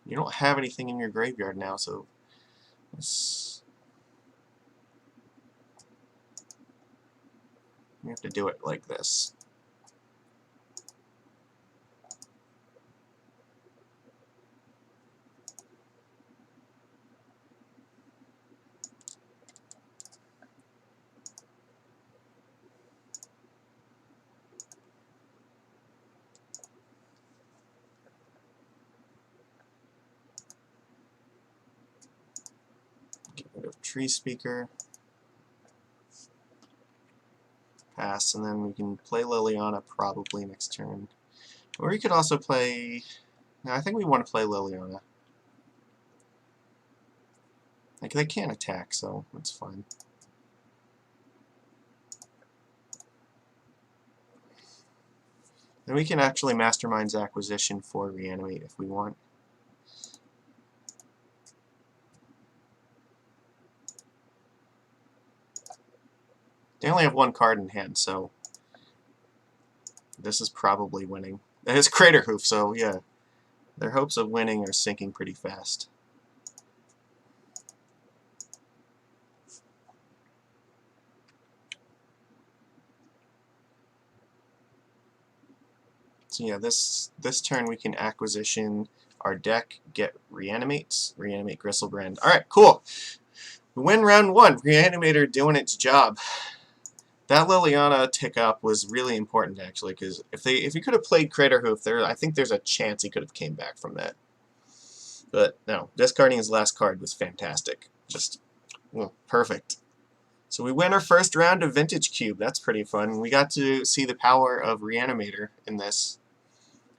You don't have anything in your graveyard now, so you have to do it like this. Get rid of Tree Speaker. Pass, and then we can play Liliana probably next turn. Or you could also play... No, I think we want to play Liliana. Like, they can't attack, so that's fine. And we can actually Mastermind's Acquisition for Reanimate if we want. They only have 1 card in hand, so this is probably winning. It's Crater Hoof, so yeah. Their hopes of winning are sinking pretty fast. So yeah, this turn we can acquisition our deck, get reanimate Gristlebrand. Alright, cool. We win round 1. Reanimator doing its job. That Liliana tick up was really important actually, because if he could have played Crater Hoof, I think there's a chance he could have came back from that. But no, discarding his last card was fantastic. Just well, perfect. So we win our first round of Vintage Cube. That's pretty fun. We got to see the power of Reanimator in this.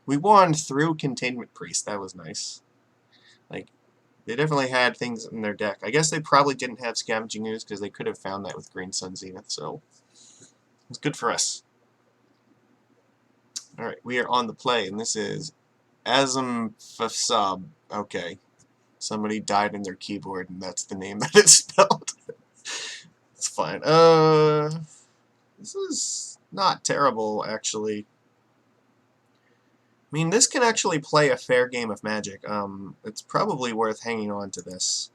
We won through Containment Priest. That was nice. Like, they definitely had things in their deck. I guess they probably didn't have Scavenging Ooze because they could have found that with Green Sun Zenith, so it was good for us. Alright, we are on the play, and this is Azam Fasab. Okay. Somebody died in their keyboard, and that's the name that it's spelled. It's fine. This is not terrible, actually. I mean, this can actually play a fair game of Magic. It's probably worth hanging on to this.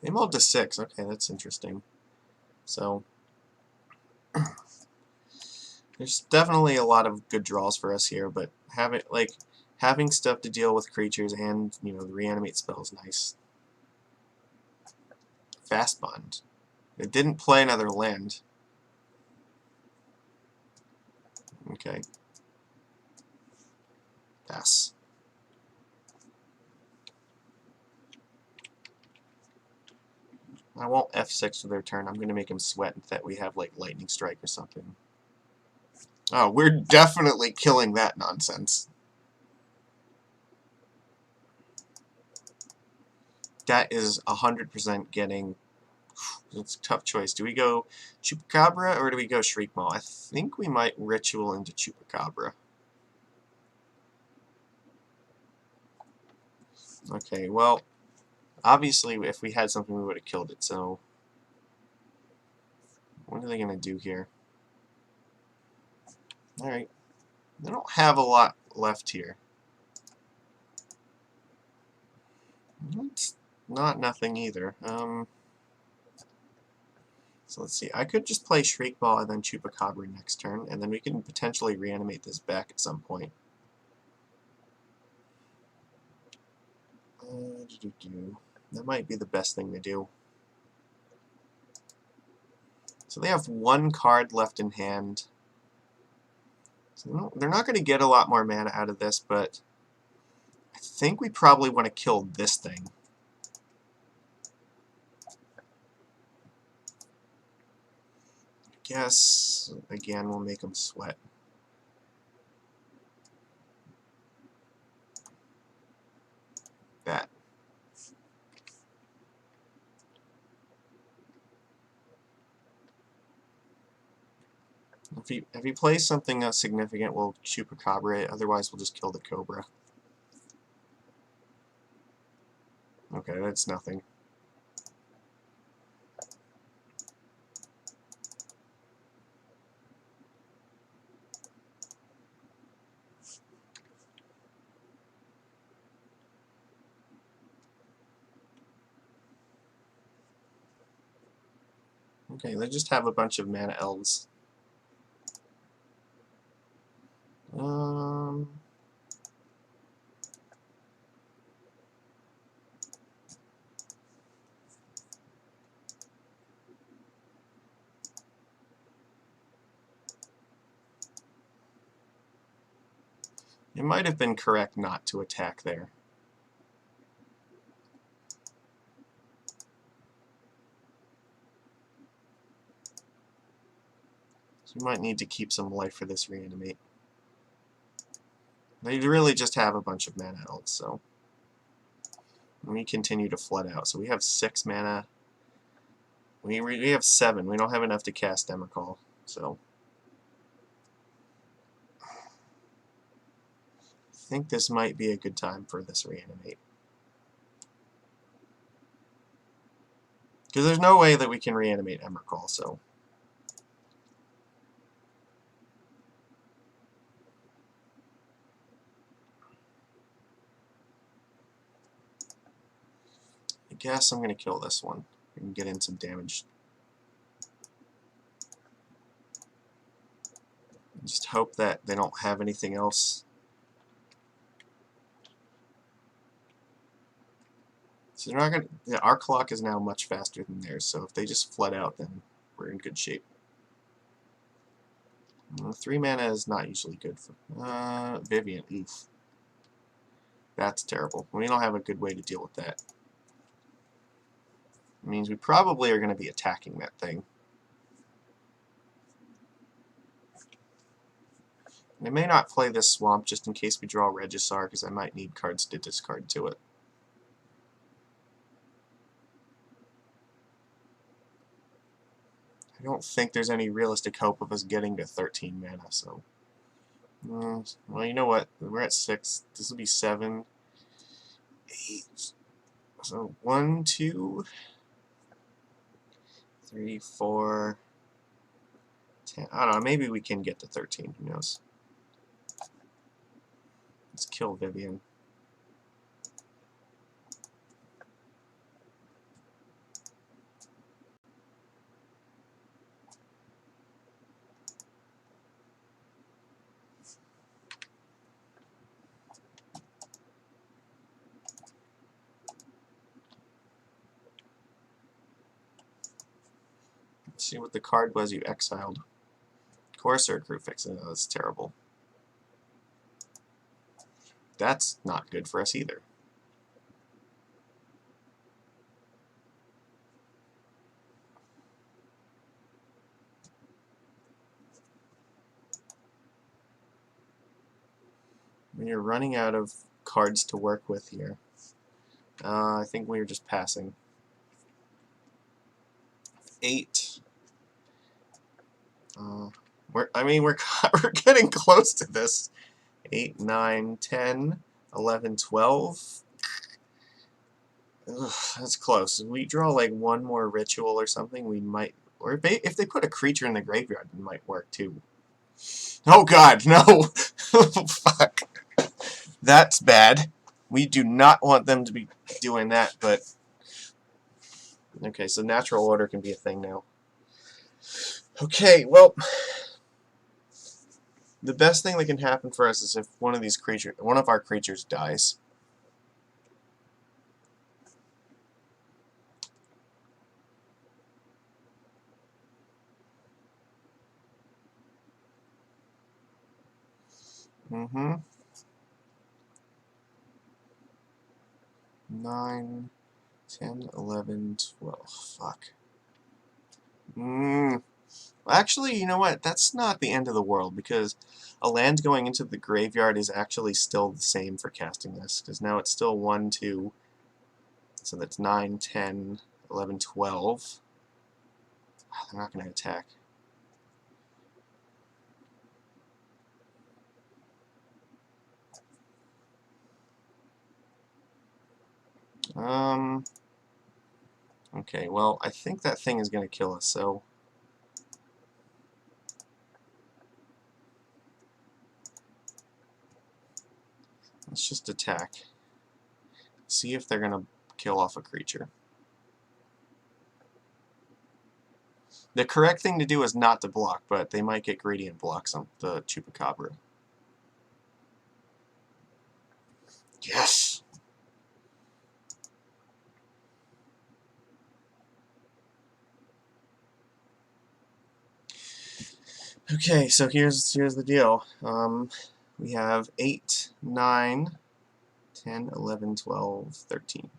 They mulled to 6. Okay, that's interesting. So, there's definitely a lot of good draws for us here, but having stuff to deal with creatures and, you know, the reanimate spell is nice. Fast Bond. It didn't play another land. Okay. Pass. I won't F6 for their turn. I'm going to make them sweat that we have, like, Lightning Strike or something. Oh, we're definitely killing that nonsense. That is 100% getting... It's a tough choice. Do we go Chupacabra or do we go Shriekmaw? I think we might Ritual into Chupacabra. Okay, well, obviously if we had something we would have killed it, so... What are they going to do here? Alright. They don't have a lot left here. It's not nothing either. So let's see. I could just play Shriekball and then Chupacabra next turn, and then we can potentially reanimate this back at some point. That might be the best thing to do. So they have 1 card left in hand. So they're not going to get a lot more mana out of this, but I think we probably want to kill this thing. I guess, again, we'll make them sweat. If he plays something significant, we'll Chupacabra it. Otherwise, we'll just kill the Cobra. Okay, that's nothing. Okay, they just have a bunch of mana elves. It might have been correct not to attack there. So we might need to keep some life for this reanimate. They really just have a bunch of mana elves, so we continue to flood out. So we have 6 mana. We have 7. We don't have enough to cast Emrakul, so I think this might be a good time for this reanimate. Because there's no way that we can reanimate Emrakul, so I guess I'm going to kill this one and get in some damage. Just hope that they don't have anything else. So they're not going to. Yeah, our clock is now much faster than theirs, so if they just flood out, then we're in good shape. 3 mana is not usually good for Vivian. Oof. That's terrible. We don't have a good way to deal with that. It means we probably are going to be attacking that thing. I may not play this swamp just in case we draw Regisar, because I might need cards to discard to it. I don't think there's any realistic hope of us getting to 13 mana, so... well, you know what? We're at 6. This will be 7, 8. So 1, 2, 3, 4, 10. I don't know. Maybe we can get to 13. Who knows? Let's kill Vivian. Let's see what the card was you exiled. Corsair Crew Fixing. Oh, that's terrible. That's not good for us either. When you're running out of cards to work with here, I think we're just passing. 8. We're getting close to this. 8, 9, 10, 11, 12. Ugh, that's close. If we draw like one more ritual or something, we might... Or if they put a creature in the graveyard, it might work too. Oh god, no! Fuck. That's bad. We do not want them to be doing that, but... Okay, so natural order can be a thing now. Okay, well... The best thing that can happen for us is if one of our creatures dies. Mm-hmm. 9, 10, 11, 12. Fuck. Actually, you know what? That's not the end of the world, because a land going into the graveyard is actually still the same for casting this, because now it's still 1, 2, so that's 9, 10, 11, 12. They're not going to attack. Okay, well, I think that thing is going to kill us, so... let's just attack. See if they're going to kill off a creature. The correct thing to do is not to block, but they might get greedy and block the Chupacabra. Yes! Okay, so here's the deal. We have 8, 9, 10, 11, 12, 13.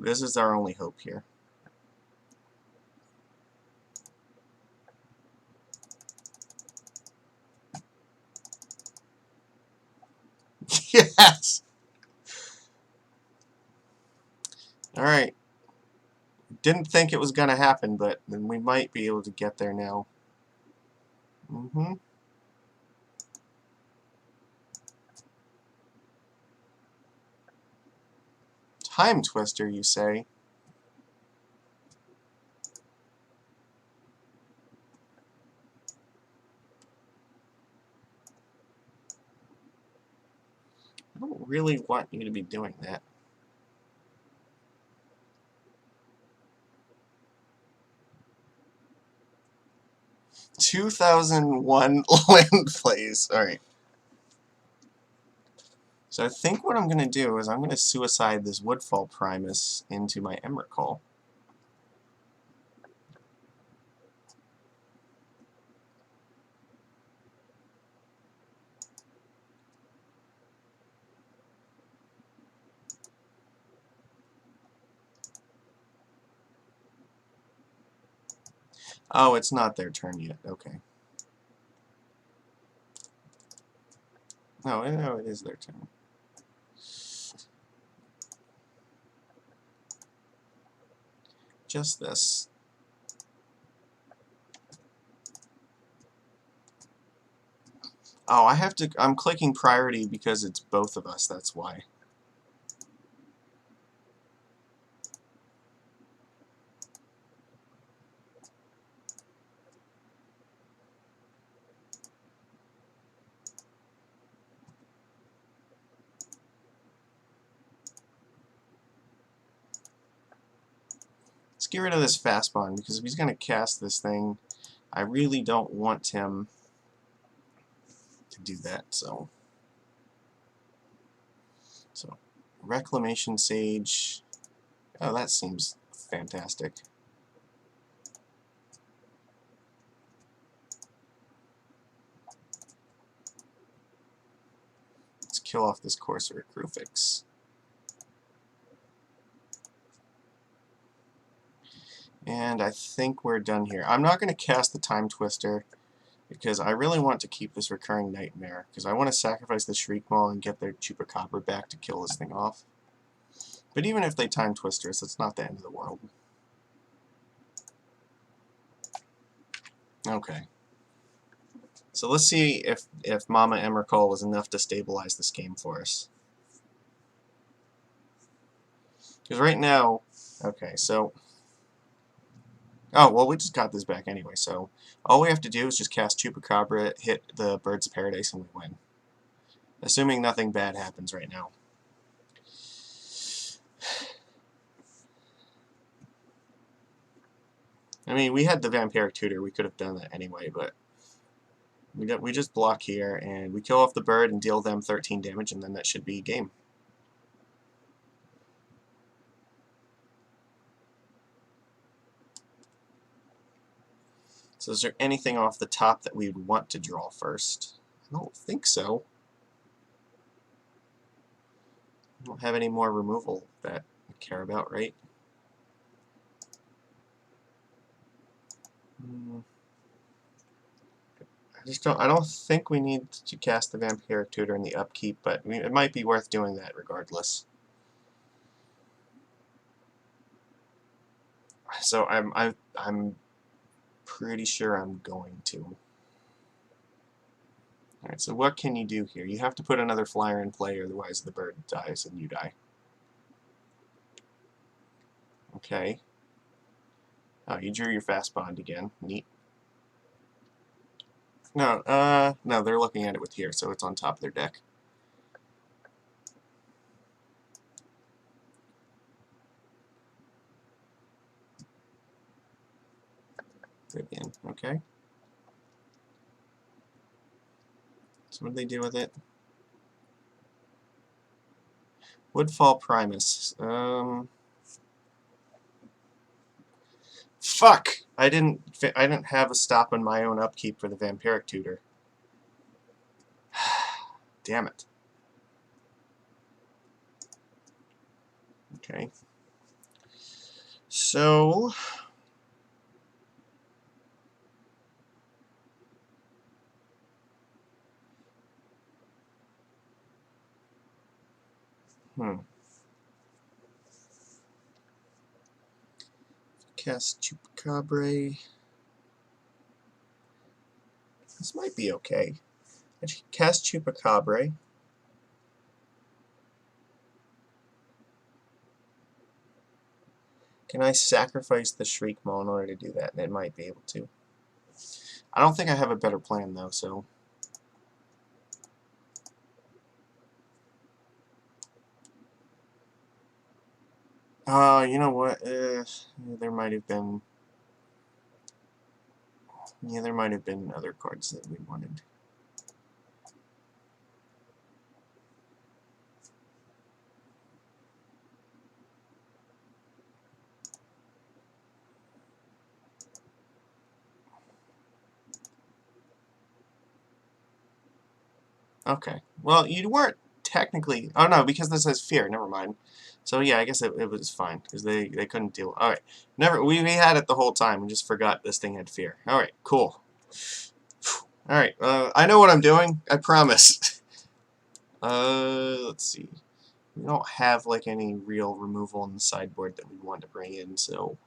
This is our only hope here. Yes! Alright. Didn't think it was going to happen, but then we might be able to get there now. Time Twister, you say? I don't really want you to be doing that. 2001 land plays. Alright. So I think what I'm going to do is I'm going to suicide this Woodfall Primus into my Emrakul. Oh, it's not their turn yet. Okay. No, it is their turn. Just this. Oh, I'm clicking priority because it's both of us, that's why. Let's get rid of this fast bond, because if he's going to cast this thing, I really don't want him to do that, so Reclamation Sage. Oh, that seems fantastic. Let's kill off this Corsair Crufix. And I think we're done here. I'm not going to cast the Time Twister because I really want to keep this Recurring Nightmare, because I want to sacrifice the Shriekmaw and get their Chupacabra back to kill this thing off. But even if they Time Twister us, it's not the end of the world. Okay. So let's see if Mama Emrakul was enough to stabilize this game for us. Because right now... okay, so... oh, well, we just got this back anyway, so all we have to do is just cast Chupacabra, hit the Birds of Paradise, and we win. Assuming nothing bad happens right now. I mean, we had the Vampiric Tutor, we could have done that anyway, but we just block here, and we kill off the bird and deal them 13 damage, and then that should be game. So is there anything off the top that we would want to draw first? I don't think so. I don't have any more removal that we care about, right? I don't think we need to cast the Vampiric Tutor in the upkeep, but it might be worth doing that regardless. So I'm pretty sure I'm going to. Alright, so what can you do here? You have to put another flyer in play, otherwise the bird dies and you die. Okay. Oh, you drew your fast bond again. Neat. No, no, they're looking at it with here, so it's on top of their deck. Again, okay. So what do they do with it? Woodfall Primus. Fuck! I didn't have a stop on my own upkeep for the Vampiric Tutor. Damn it. Okay. So cast Chupacabra. This might be okay. I should cast Chupacabra. Can I sacrifice the Shriek Maw in order to do that? And it might be able to. I don't think I have a better plan though, so. You know what? There might have been. Yeah, there might have been other cards that we wanted. Okay. Well, you weren't technically. Oh no, because this says fear. Never mind. So yeah, I guess it was fine because they couldn't deal. All right. Never. We had it the whole time. We just forgot this thing had fear. All right. Cool. All right. I know what I'm doing. I promise. Let's see. We don't have like any real removal on the sideboard that we want to bring in, so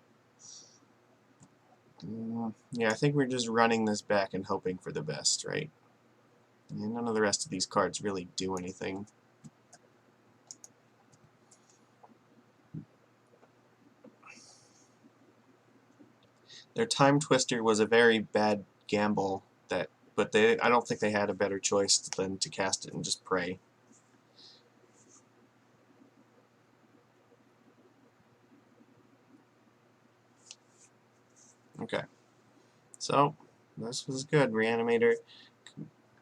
yeah, I think we're just running this back and hoping for the best, right? And none of the rest of these cards really do anything. Their Time Twister was a very bad gamble, but I don't think they had a better choice than to cast it and just pray. Okay, so this was good. Reanimator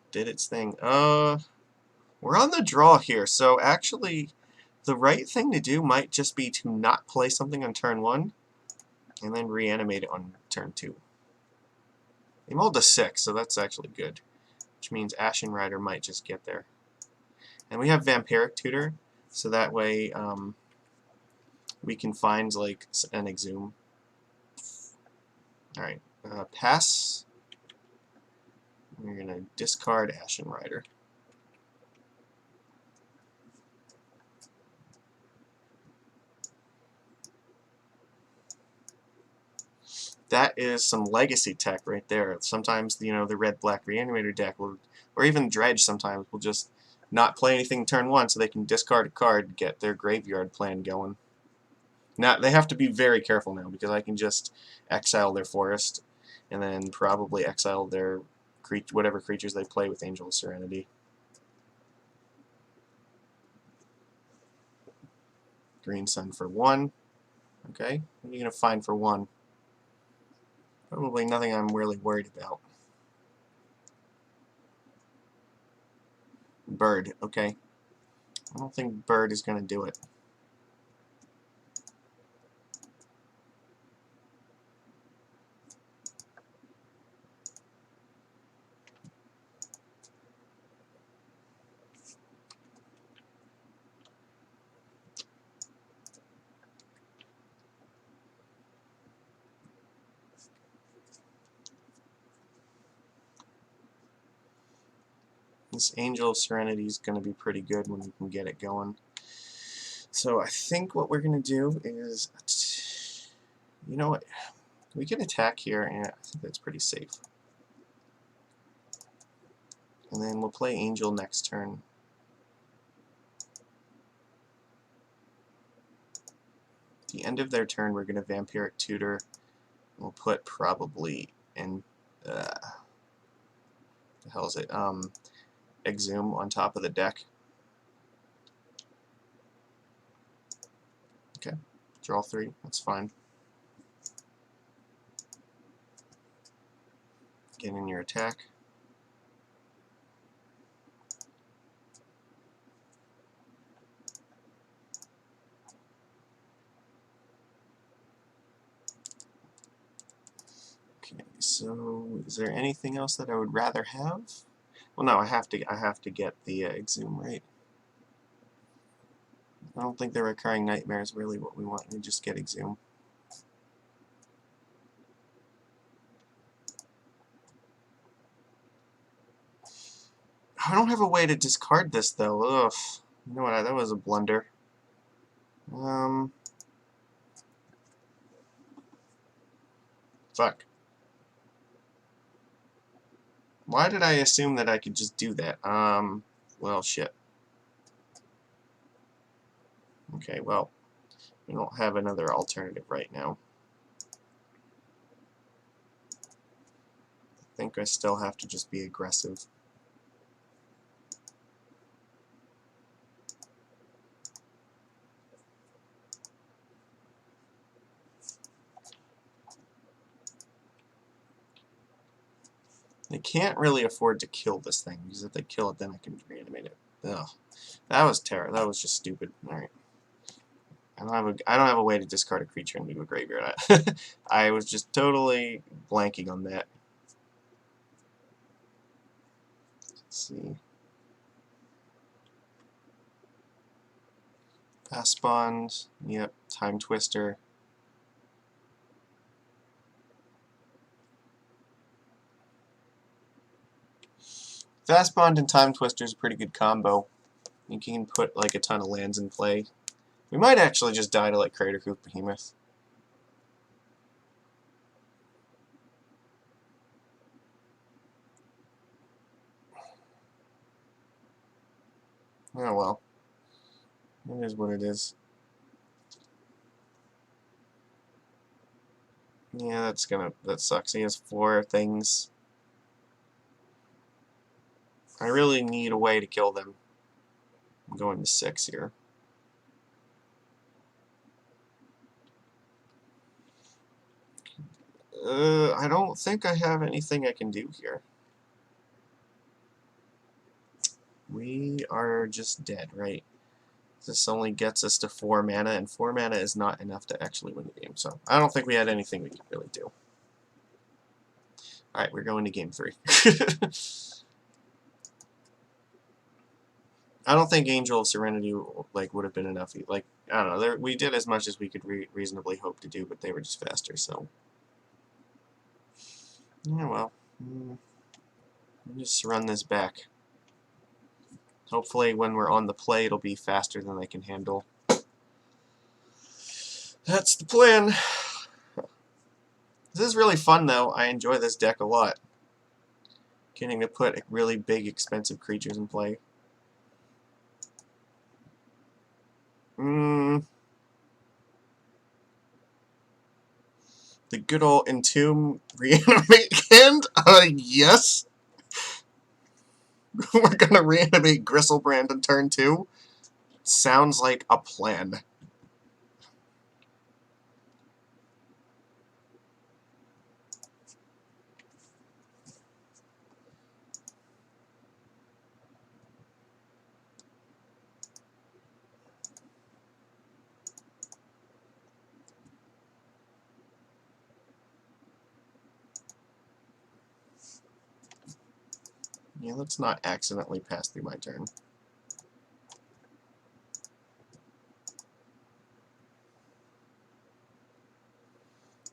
did its thing. We're on the draw here, so actually, the right thing to do might just be to not play something on turn 1, and then reanimate it on turn 2. They rolled a 6, so that's actually good, which means Ashen Rider might just get there. And we have Vampiric Tutor, so that way we can find like an Exhume. Alright, pass. We're going to discard Ashen Rider. That is some legacy tech right there. Sometimes, the red-black Reanimator deck will, or even Dredge sometimes, will just not play anything turn 1 so they can discard a card, get their graveyard plan going. Now, they have to be very careful now, because I can just exile their forest, and then probably exile their whatever creatures they play with Angel of Serenity. Green Sun for 1. Okay, what are you going to find for 1? Probably nothing I'm really worried about. Bird, okay. I don't think Bird is going to do it. This Angel of Serenity is going to be pretty good when we can get it going. So I think what we're going to do is, you know what, we can attack here, and I think that's pretty safe. And then we'll play Angel next turn. the end of their turn, we're going to Vampiric Tutor. We'll put probably in, the hell is it, Exhume on top of the deck. Okay, draw 3, that's fine. Get in your attack. Okay, so is there anything else that I would rather have? Well, no, I have to get the Exhume, right? I don't think the Recurring Nightmare is really what we want. We just get Exhume. I don't have a way to discard this, though. Ugh. You know what? That was a blunder. Fuck. Why did I assume that I could just do that? Well, shit. Okay, well, we don't have another alternative right now. I think I still have to just be aggressive. They can't really afford to kill this thing, because if they kill it, then I can reanimate it. Ugh. That was terrible. That was just stupid. Alright. I don't have a way to discard a creature into a graveyard. I was just totally blanking on that. Let's see. Fast Bond. Yep. Time Twister. Fast Bond and Time Twister is a pretty good combo. You can put like a ton of lands in play. We might actually just die to like Crater Hoof Behemoth. Oh well. It is what it is. Yeah, that sucks. He has 4 things. I really need a way to kill them. I'm going to 6 here. I don't think I have anything I can do here. We are just dead, right? This only gets us to 4 mana, and 4 mana is not enough to actually win the game, so I don't think we had anything we could really do. Alright, we're going to game 3. I don't think Angel of Serenity like would have been enough. Like, I don't know, we did as much as we could reasonably hope to do, but they were just faster, so... Yeah, well. Just run this back. Hopefully when we're on the play, it'll be faster than they can handle. That's the plan. This is really fun, though. I enjoy this deck a lot. Getting to put really big, expensive creatures in play. The good old Entomb Reanimate hand? Yes. We're gonna reanimate Gristlebrand on turn 2? Sounds like a plan. Yeah, let's not accidentally pass through my turn.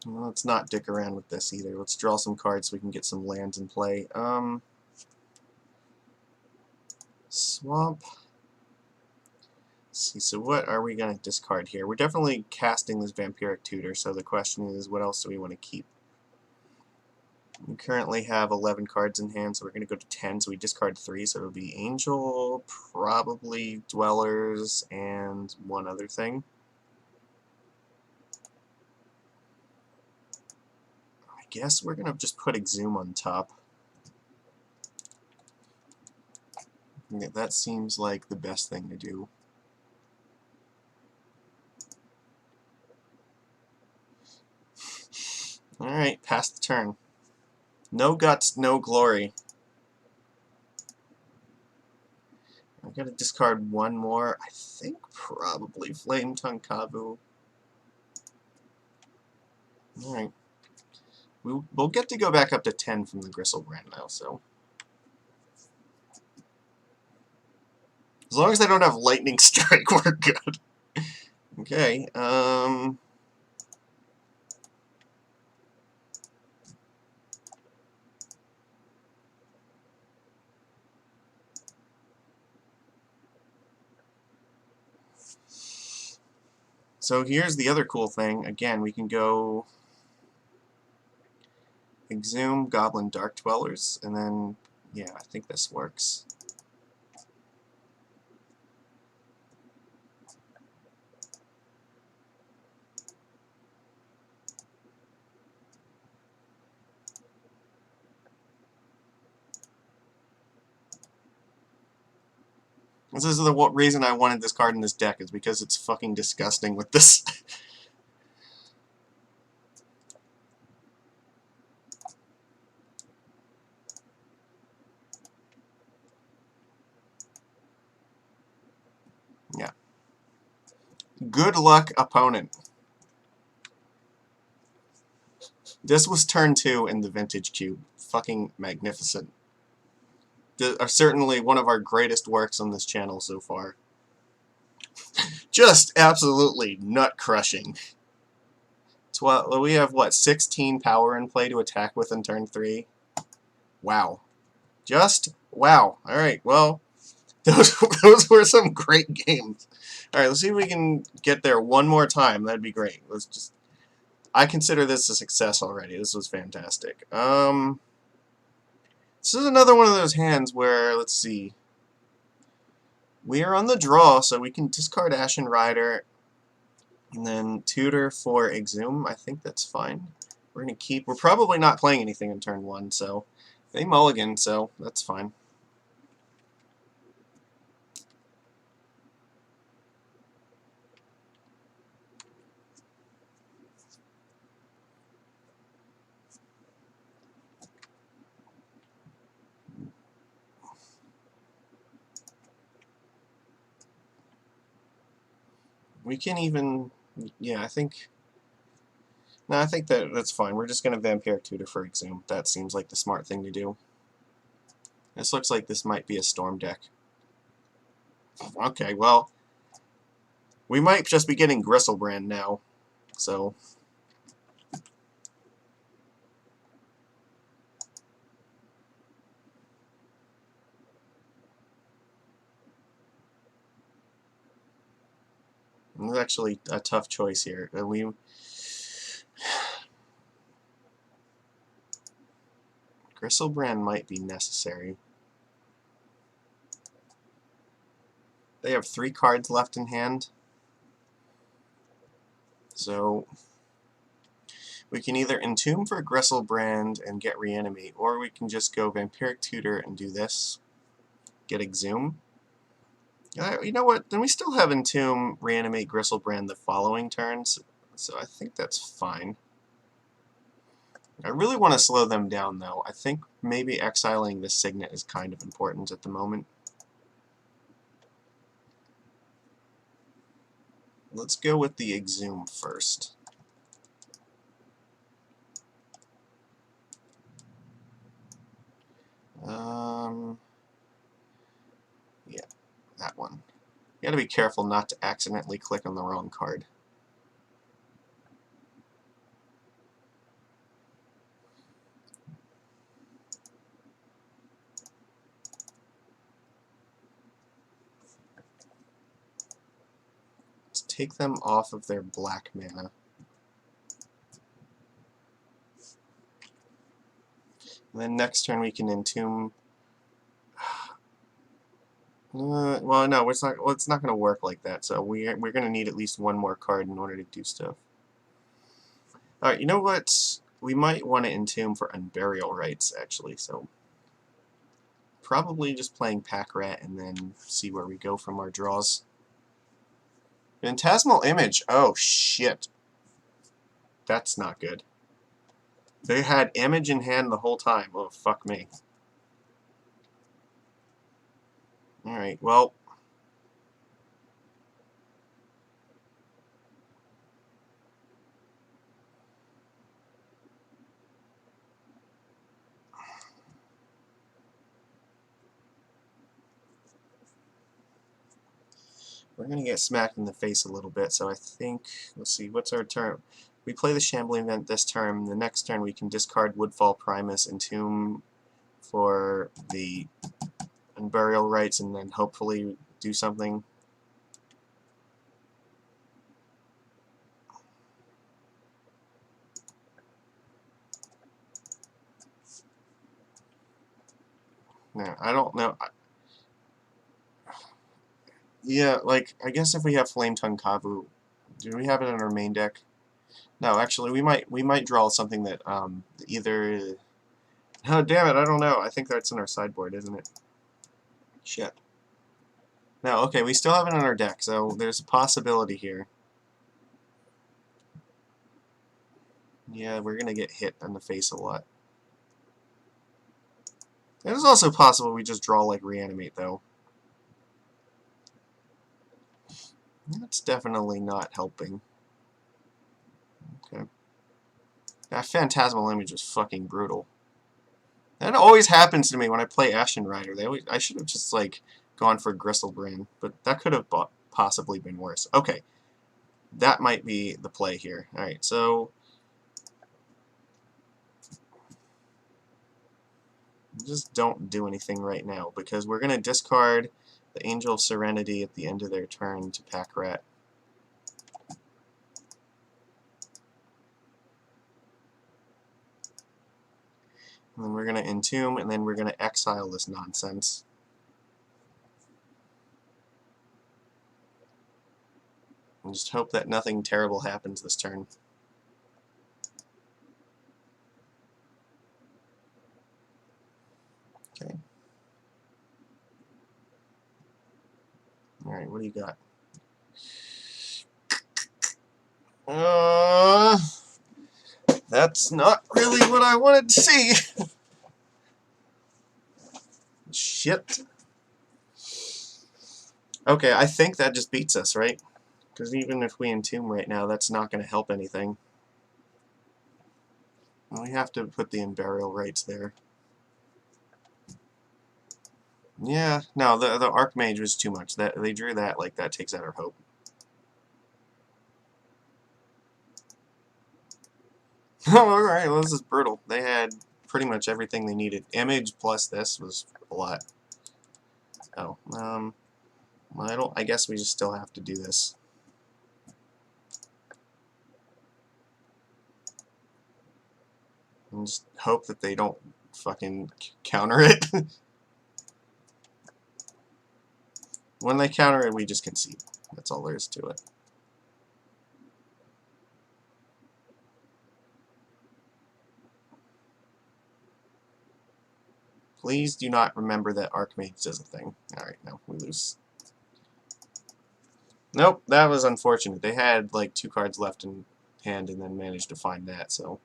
Well, let's not dick around with this either. Let's draw some cards so we can get some lands in play. Swamp. Let's see, so what are we going to discard here? We're definitely casting this Vampiric Tutor, so the question is, what else do we want to keep? We currently have 11 cards in hand, so we're going to go to 10, so we discard 3, so it'll be Angel, probably Dwellers, and one other thing. guess we're gonna just put Exhume on top. Yeah, that seems like the best thing to do. Alright, pass the turn. No guts, no glory. I've got to discard one more. I think probably Flame Tongue Kavu. Alright. We'll get to go back up to 10 from the Gristlebrand now, so. As long as I don't have Lightning Strike, we're good. Okay, so here's the other cool thing. Again, we can go Exhume, Goblin, Dark Dwellers, and then, yeah, I think this works. This is the reason I wanted this card in this deck, is because it's fucking disgusting with this. Yeah. Good luck, opponent. This was turn 2 in the Vintage Cube. Fucking magnificent. Certainly one of our greatest works on this channel so far. Just absolutely nut-crushing. Well, we have, what, 16 power in play to attack with in turn 3? Wow. Just wow. Alright, well, those were some great games. Alright, let's see if we can get there one more time. That'd be great. Let's just... I consider this a success already. This was fantastic. This is another one of those hands where, let's see. We are on the draw, so we can discard Ashen Rider and then tutor for Exhume. I think that's fine. We're going to keep... We're probably not playing anything in turn 1, so... They mulligan, so that's fine. We can even... Yeah, I think... No, I think that's fine. We're just going to Vampiric Tutor for Exhume. That seems like the smart thing to do. This looks like this might be a Storm deck. Okay, well... We might just be getting Gristlebrand now, so... It's actually a tough choice here. Gristlebrand might be necessary. They have 3 cards left in hand. So we can either Entomb for Gristlebrand and get Reanimate, or we can just go Vampiric Tutor and do this. Get Exhume. You know what? Then we still have Entomb, Reanimate, Gristlebrand the following turns, so I think that's fine. I really want to slow them down, though. I think maybe exiling this Signet is kind of important at the moment. Let's go with the Exhume first. Yeah, that one. You gotta be careful not to accidentally click on the wrong card. Let's take them off of their black mana. And then next turn we can Entomb. Well, no, it's not. Well, it's not going to work like that. So we're going to need at least one more card in order to do stuff. All right, you know what? we might want to entomb for unburial rights, actually, so probably just playing Pack Rat and then see where we go from our draws. Phantasmal Image. Oh, shit. That's not good. They had Image in hand the whole time. Oh, fuck me. Alright, well. We're going to get smacked in the face a little bit, so I think, let's see, what's our turn? We play the Shambling Event this turn. The next turn we can discard Woodfall Primus, Entomb for the Unburial Rights, and then hopefully do something. No, I don't know. Yeah, like, I guess if we have Flame Tongue Kavu, do we have it in our main deck? No, actually, we might draw something that either. Oh, damn it! I don't know. I think that's in our sideboard, isn't it? Shit. No, okay, we still have it on our deck, so there's a possibility here. Yeah, we're gonna get hit in the face a lot. It is also possible we just draw like Reanimate, though. That's definitely not helping. Okay. That Phantasmal Image was fucking brutal. That always happens to me when I play Ashen Rider. I should have just, like, gone for Gristlebrand, but that could have possibly been worse. Okay. That might be the play here. Alright, so just don't do anything right now, because we're going to discard the Angel of Serenity at the end of their turn to Pack Rat. And then we're going to Entomb, and then we're going to exile this nonsense. And just hope that nothing terrible happens this turn. Okay. Alright, what do you got? That's not really what I wanted to see. Shit. Okay, I think that just beats us, right? Because even if we Entomb right now, that's not going to help anything. We have to put the Unburial Rights there. Yeah, no, the Archmage was too much. That they drew that, like, that takes out our hope. Alright, well, this is brutal. They had pretty much everything they needed. Image plus this was a lot. Oh, well, I guess we just still have to do this. And just hope that they don't fucking counter it. When they counter it, we just concede. That's all there is to it. Please do not remember that Archmage does a thing. Alright, no, we lose. Nope, that was unfortunate. They had like 2 cards left in hand and then managed to find that, so.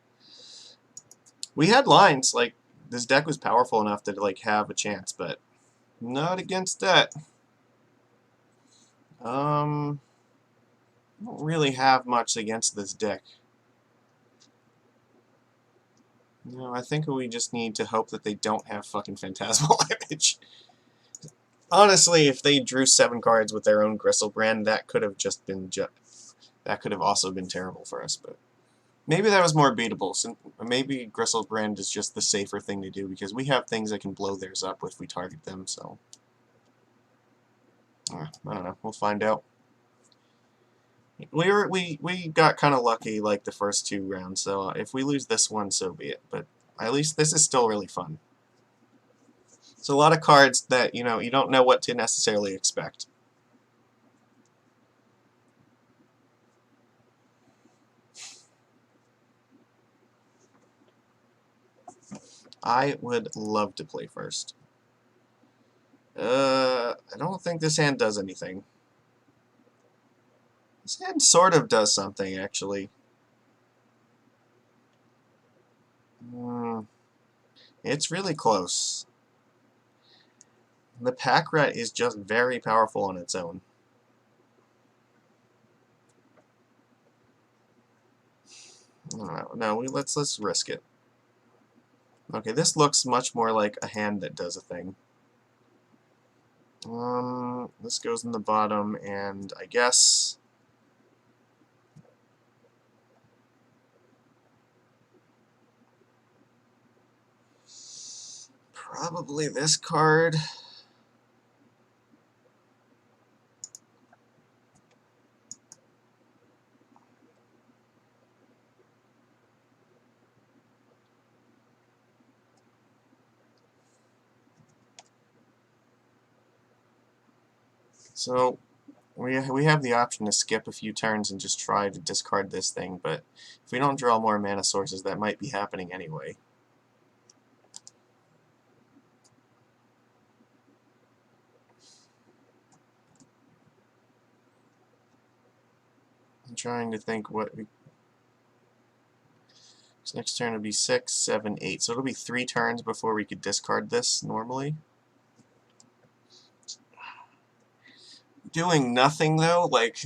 We had lines, like, this deck was powerful enough to, like, have a chance, but not against that. I don't really have much against this deck. No, I think we just need to hope that they don't have fucking Phantasmal Image. Honestly, if they drew 7 cards with their own Gristlebrand, that could have just been that could have also been terrible for us, but maybe that was more beatable. So maybe Gristlebrand is just the safer thing to do, because we have things that can blow theirs up if we target them, so. I don't know. We'll find out. We got kind of lucky like the first 2 rounds, so if we lose this one, so be it. But at least this is still really fun. It's a lot of cards that, you don't know what to necessarily expect. I would love to play first. I don't think this hand does anything. This hand sort of does something, actually. It's really close. The pack rat is just very powerful on its own. No, let's risk it. Okay, this looks much more like a hand that does a thing. This goes in the bottom, and I guess probably this card. So we have the option to skip a few turns and just try to discard this thing, but if we don't draw more mana sources, that might be happening anyway. I'm trying to think what we... So next turn would be 6, 7, 8. So it'll be 3 turns before we could discard this normally. Doing nothing though, like,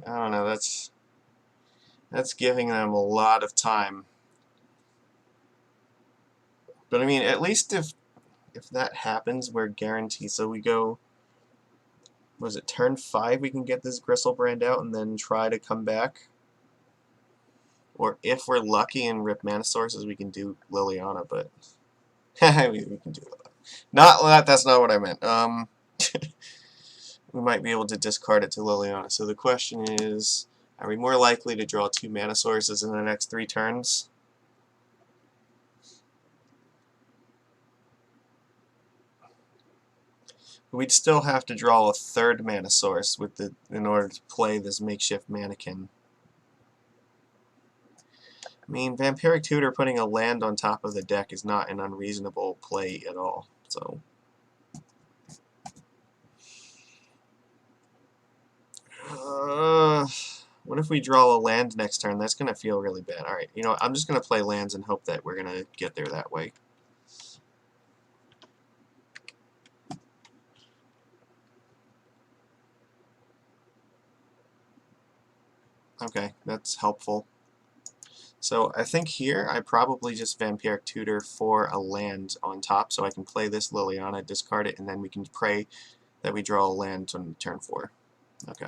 I don't know, that's giving them a lot of time. But I mean, at least if that happens, we're guaranteed. So we go, was it turn 5 we can get this Gristlebrand out and then try to come back? Or if we're lucky and rip mana sources, we can do Liliana, but we can do that. Not that. That's not what I meant. We might be able to discard it to Liliana. So the question is, are we more likely to draw 2 mana sources in the next 3 turns? We'd still have to draw a 3rd mana source in order to play this makeshift mannequin. I mean, Vampiric Tutor putting a land on top of the deck is not an unreasonable play at all. So, what if we draw a land next turn? That's going to feel really bad. Alright, you know what? I'm just going to play lands and hope that we're going to get there that way. Okay, that's helpful. So I think here I probably just Vampiric Tutor for a land on top so I can play this Liliana, discard it, and then we can pray that we draw a land on turn 4. Okay.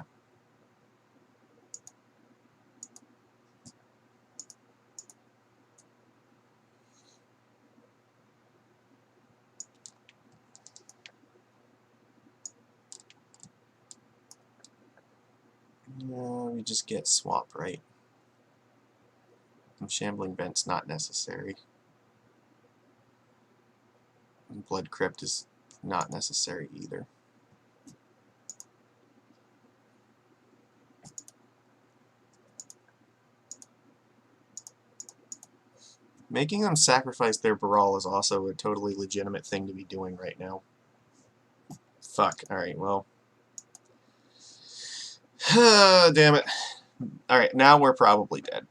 We just get swap, right? And Shambling Vent's not necessary. And Blood Crypt is not necessary either. Making them sacrifice their Baral is also a totally legitimate thing to be doing right now. Fuck. Alright, well. Damn it. Alright, now we're probably dead.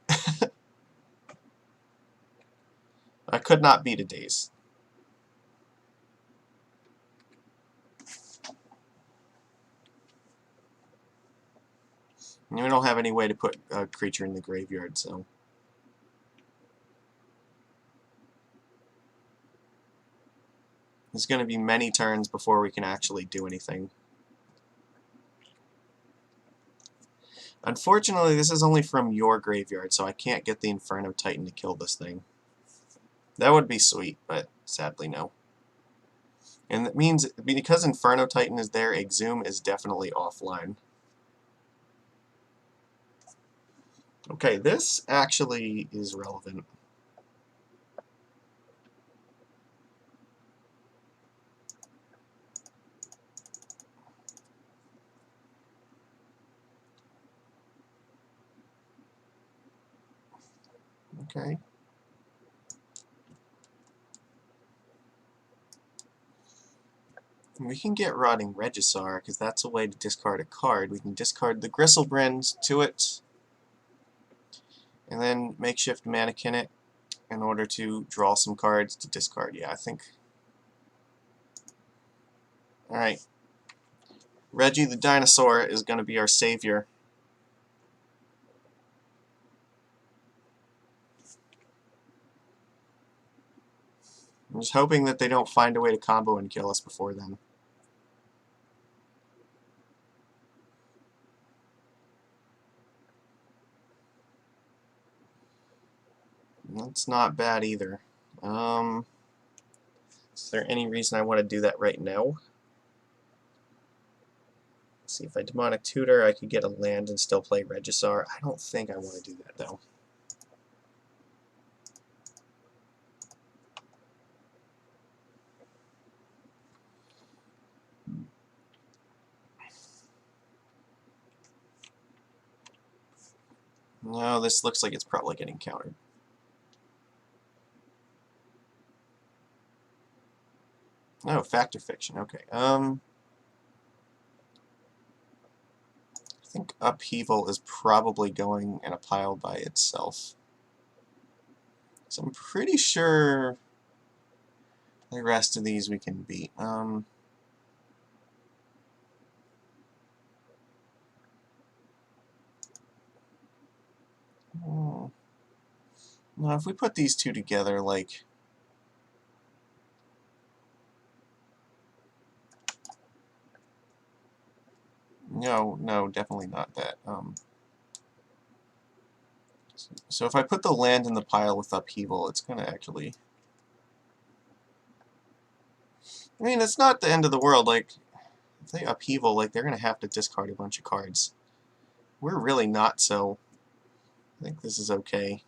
I could not beat a Daze. And we don't have any way to put a creature in the graveyard, so... There's going to be many turns before we can actually do anything. Unfortunately, this is only from your graveyard, so I can't get the Inferno Titan to kill this thing. That would be sweet, but sadly no. And that means, because Inferno Titan is there, Exhume is definitely offline. Okay, this actually is relevant. Okay. We can get Rotting Regisaur, because that's a way to discard a card. We can discard the Gristlebrand to it, and then Makeshift Mannequin it in order to draw some cards to discard. Yeah, I think... Alright. Reggie the Dinosaur is going to be our savior. I'm just hoping that they don't find a way to combo and kill us before then. That's not bad either. Is there any reason I want to do that right now? Let's see, if I Demonic Tutor, I could get a land and still play Regisaur. I don't think I want to do that, though. No, this looks like it's probably getting countered. No, Fact or Fiction. Okay. I think Upheaval is probably going in a pile by itself. So I'm pretty sure the rest of these we can beat. Oh. Now, if we put these two together, like... No, definitely not that. So if I put the land in the pile with Upheaval, it's going to actually... I mean, it's not the end of the world. Like, if they Upheaval, like, they're going to have to discard a bunch of cards. We're really not, so I think this is okay.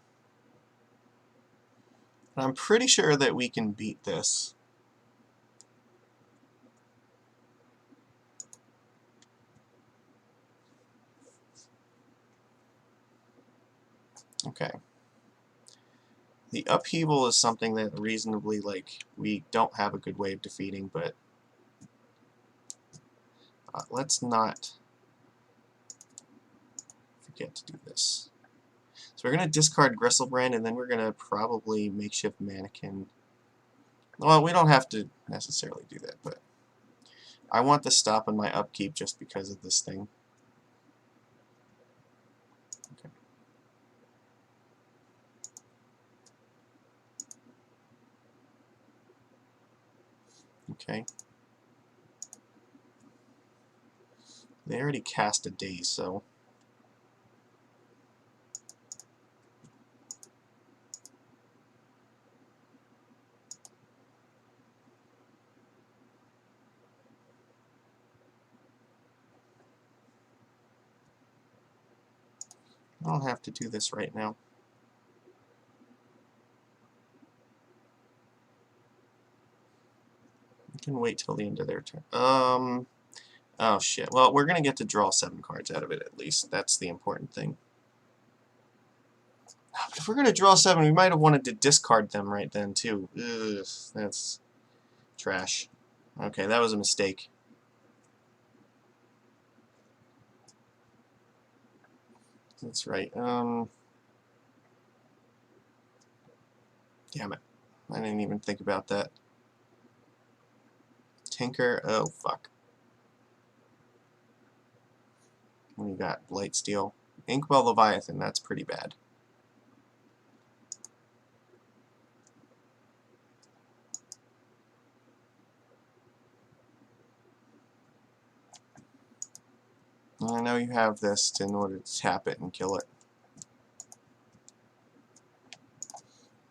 And I'm pretty sure that we can beat this. Okay. The Upheaval is something that reasonably, like, we don't have a good way of defeating, but let's not forget to do this. So we're going to discard Gristlebrand, and then we're going to probably Makeshift Mannequin. Well, we don't have to necessarily do that, but I want to stop on my upkeep just because of this thing. Okay. Okay. They already cast a Daze, so... I don't have to do this right now. I can wait till the end of their turn. Oh shit. Well, we're gonna get to draw 7 cards out of it at least. That's the important thing. But if we're gonna draw 7, we might have wanted to discard them right then too. Ugh, that's trash. Okay, that was a mistake. That's right. Damn it. I didn't even think about that. Tinker. Oh, fuck. What do you got? Blightsteel. Inkwell Leviathan. That's pretty bad. I know you have this in order to tap it and kill it.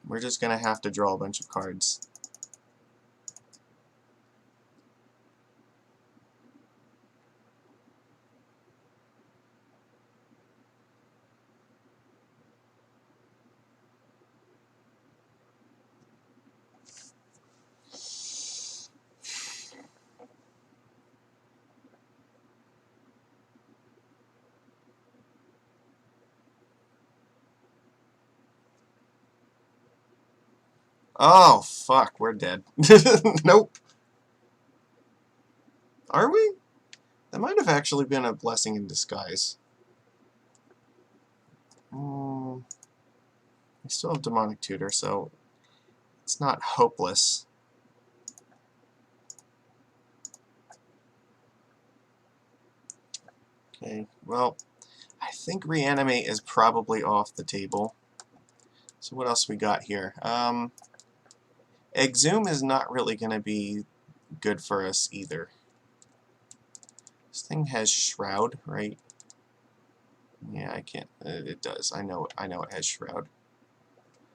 We're just going to have to draw a bunch of cards. Oh, fuck, we're dead. Nope. Are we? That might have actually been a blessing in disguise. We still have Demonic Tutor, so it's not hopeless. Okay, well, I think Reanimate is probably off the table. So what else we got here? Exhume is not really going to be good for us either. This thing has Shroud, right? Yeah, I can't. It does. I know it has Shroud.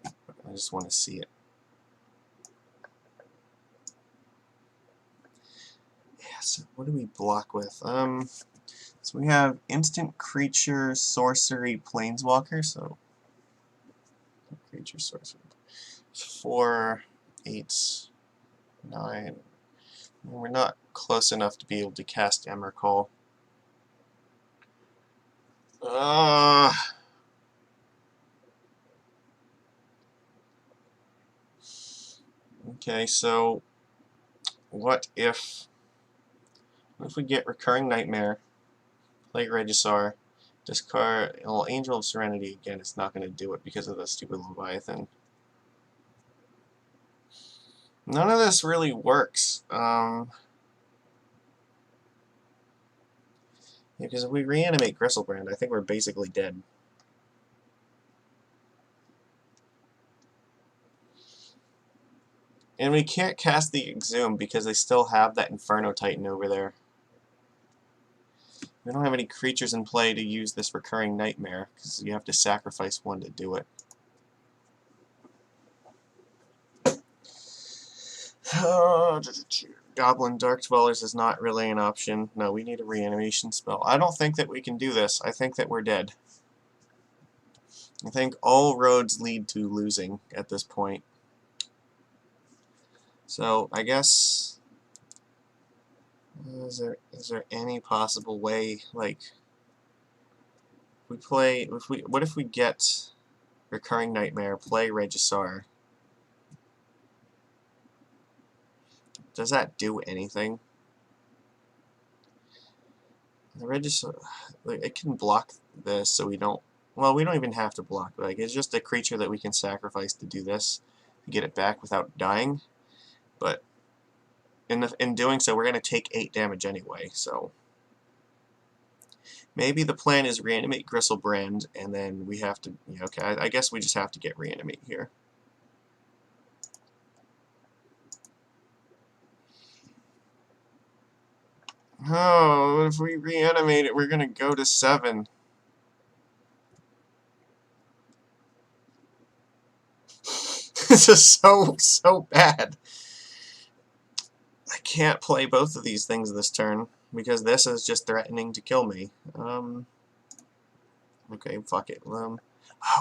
I just want to see it. Yeah, so what do we block with? So we have Instant Creature, Sorcery, Planeswalker, so Creature, Sorcery. 4, 8, 9. We're not close enough to be able to cast Emrakul. Okay, so what if we get Recurring Nightmare, play Regisaur, discard, well, Angel of Serenity again, it's not going to do it because of the stupid Leviathan. None of this really works. Because if we reanimate Gristlebrand, I think we're basically dead. And we can't cast the Exhume because they still have that Inferno Titan over there. We don't have any creatures in play to use this Recurring Nightmare, because you have to sacrifice one to do it. Goblin Dark Dwellers is not really an option. No, we need a reanimation spell. I don't think that we can do this. I think that we're dead. I think all roads lead to losing at this point. So, I guess... Is there any possible way, like... what if we get Recurring Nightmare, play Regisaur? Does that do anything? The Regisaur, like, it can block this, so we don't... Well, we don't even have to block. Like, it's just a creature that we can sacrifice to do this, to get it back without dying. But in doing so, we're going to take 8 damage anyway, so... Maybe the plan is reanimate Gristlebrand, and then we have to... Yeah, okay, I guess we just have to get reanimate here. Oh, if we reanimate it, we're going to go to 7. This is so bad. I can't play both of these things this turn, because this is just threatening to kill me. Okay, fuck it. Oh,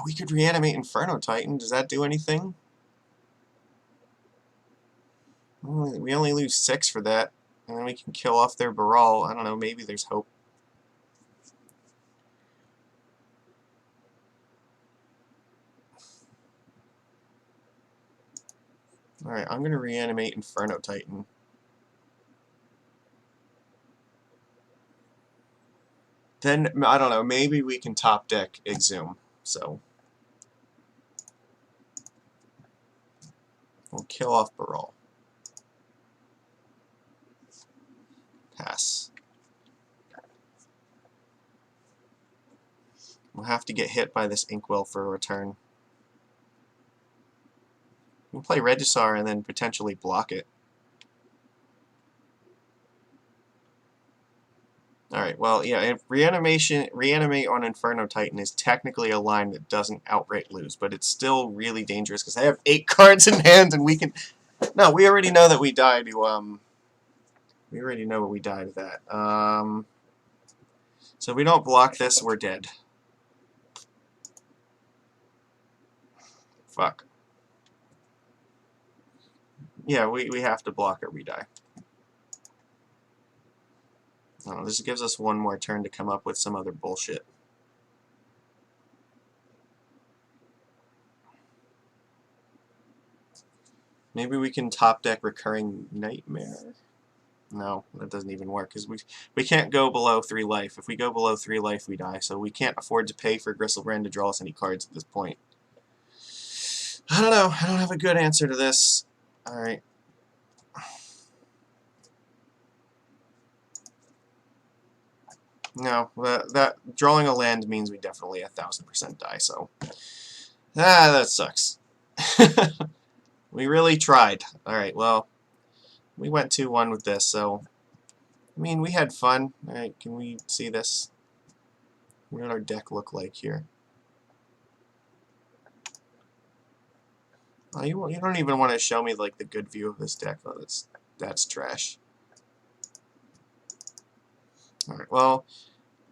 we could reanimate Inferno Titan. Does that do anything? We only lose 6 for that, and then we can kill off their Baral. I don't know, maybe there's hope. Alright, I'm going to reanimate Inferno Titan. Then, I don't know, maybe we can top deck Exhume. So, we'll kill off Baral. Pass. We'll have to get hit by this Inkwell for a return. We'll play Regisaur and then potentially block it. Alright, well, yeah, reanimate on Inferno Titan is technically a line that doesn't outright lose, but it's still really dangerous because I have 8 cards in hand and we can... No, we already know that we die to, we already know what we die to that. So if we don't block this, we're dead. Fuck. Yeah, we have to block or we die. Oh, this gives us one more turn to come up with some other bullshit. Maybe we can top deck Recurring Nightmare. No, that doesn't even work because we can't go below 3 life. If we go below 3 life, we die. So we can't afford to pay for Gristlebrand to draw us any cards at this point. I don't know. I don't have a good answer to this. All right. No, that drawing a land means we definitely 1,000% die. So that sucks. We really tried. All right. Well, we went 2-1 with this. So I mean, we had fun. All right. Can we see this? What did our deck look like here? Oh, you don't even want to show me like the good view of this deck. Oh, that's trash. All right. Well,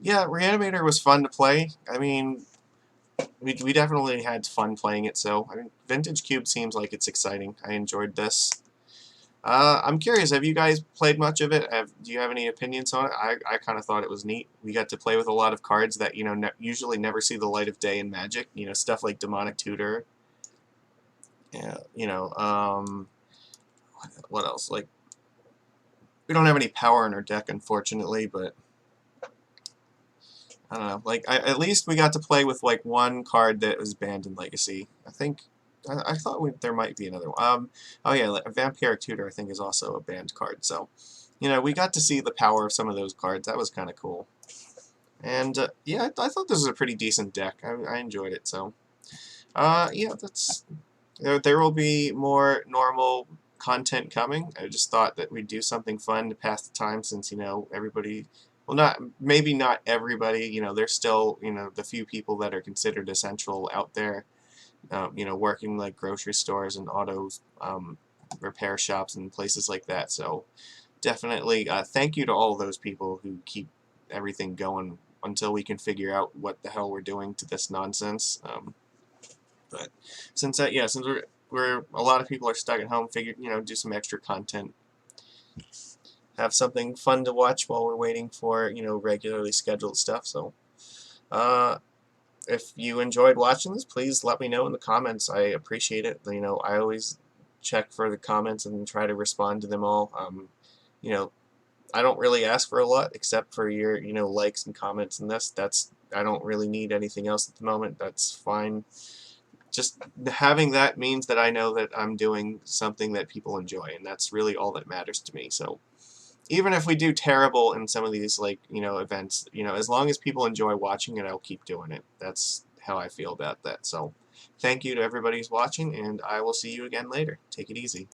yeah, Reanimator was fun to play. I mean, we definitely had fun playing it. So I mean, Vintage Cube seems like it's exciting. I enjoyed this. I'm curious, have you guys played much of it? Do you have any opinions on it? I kind of thought it was neat. We got to play with a lot of cards that, you know, usually never see the light of day in Magic. You know, stuff like Demonic Tutor. Yeah, you know, what else? Like, we don't have any power in our deck, unfortunately, but I don't know. Like, at least we got to play with, like, one card that was banned in Legacy. I thought there might be another one. Oh yeah, like, Vampiric Tutor I think is also a banned card. So, you know, we got to see the power of some of those cards. That was kind of cool. And yeah, I thought this was a pretty decent deck. I enjoyed it. So, yeah, there will be more normal content coming. I just thought that we'd do something fun to pass the time since, you know, everybody. Well, maybe not everybody. You know, there's still, you know, the few people that are considered essential out there. You know, working like grocery stores and auto repair shops and places like that. So definitely thank you to all those people who keep everything going until we can figure out what the hell we're doing to this nonsense. But since since we're a lot of people are stuck at home, figure, you know, do some extra content, have something fun to watch while we're waiting for, you know, regularly scheduled stuff. So if you enjoyed watching this, please let me know in the comments. I appreciate it. You know, I always check for the comments and try to respond to them all. You know, I don't really ask for a lot except for your, you know, likes and comments, and I don't really need anything else at the moment. That's fine. Just having that means that I know that I'm doing something that people enjoy, and that's really all that matters to me. So even if we do terrible in some of these, like, you know, events, you know, as long as people enjoy watching it, I'll keep doing it. That's how I feel about that. So thank you to everybody who's watching, and I will see you again later. Take it easy.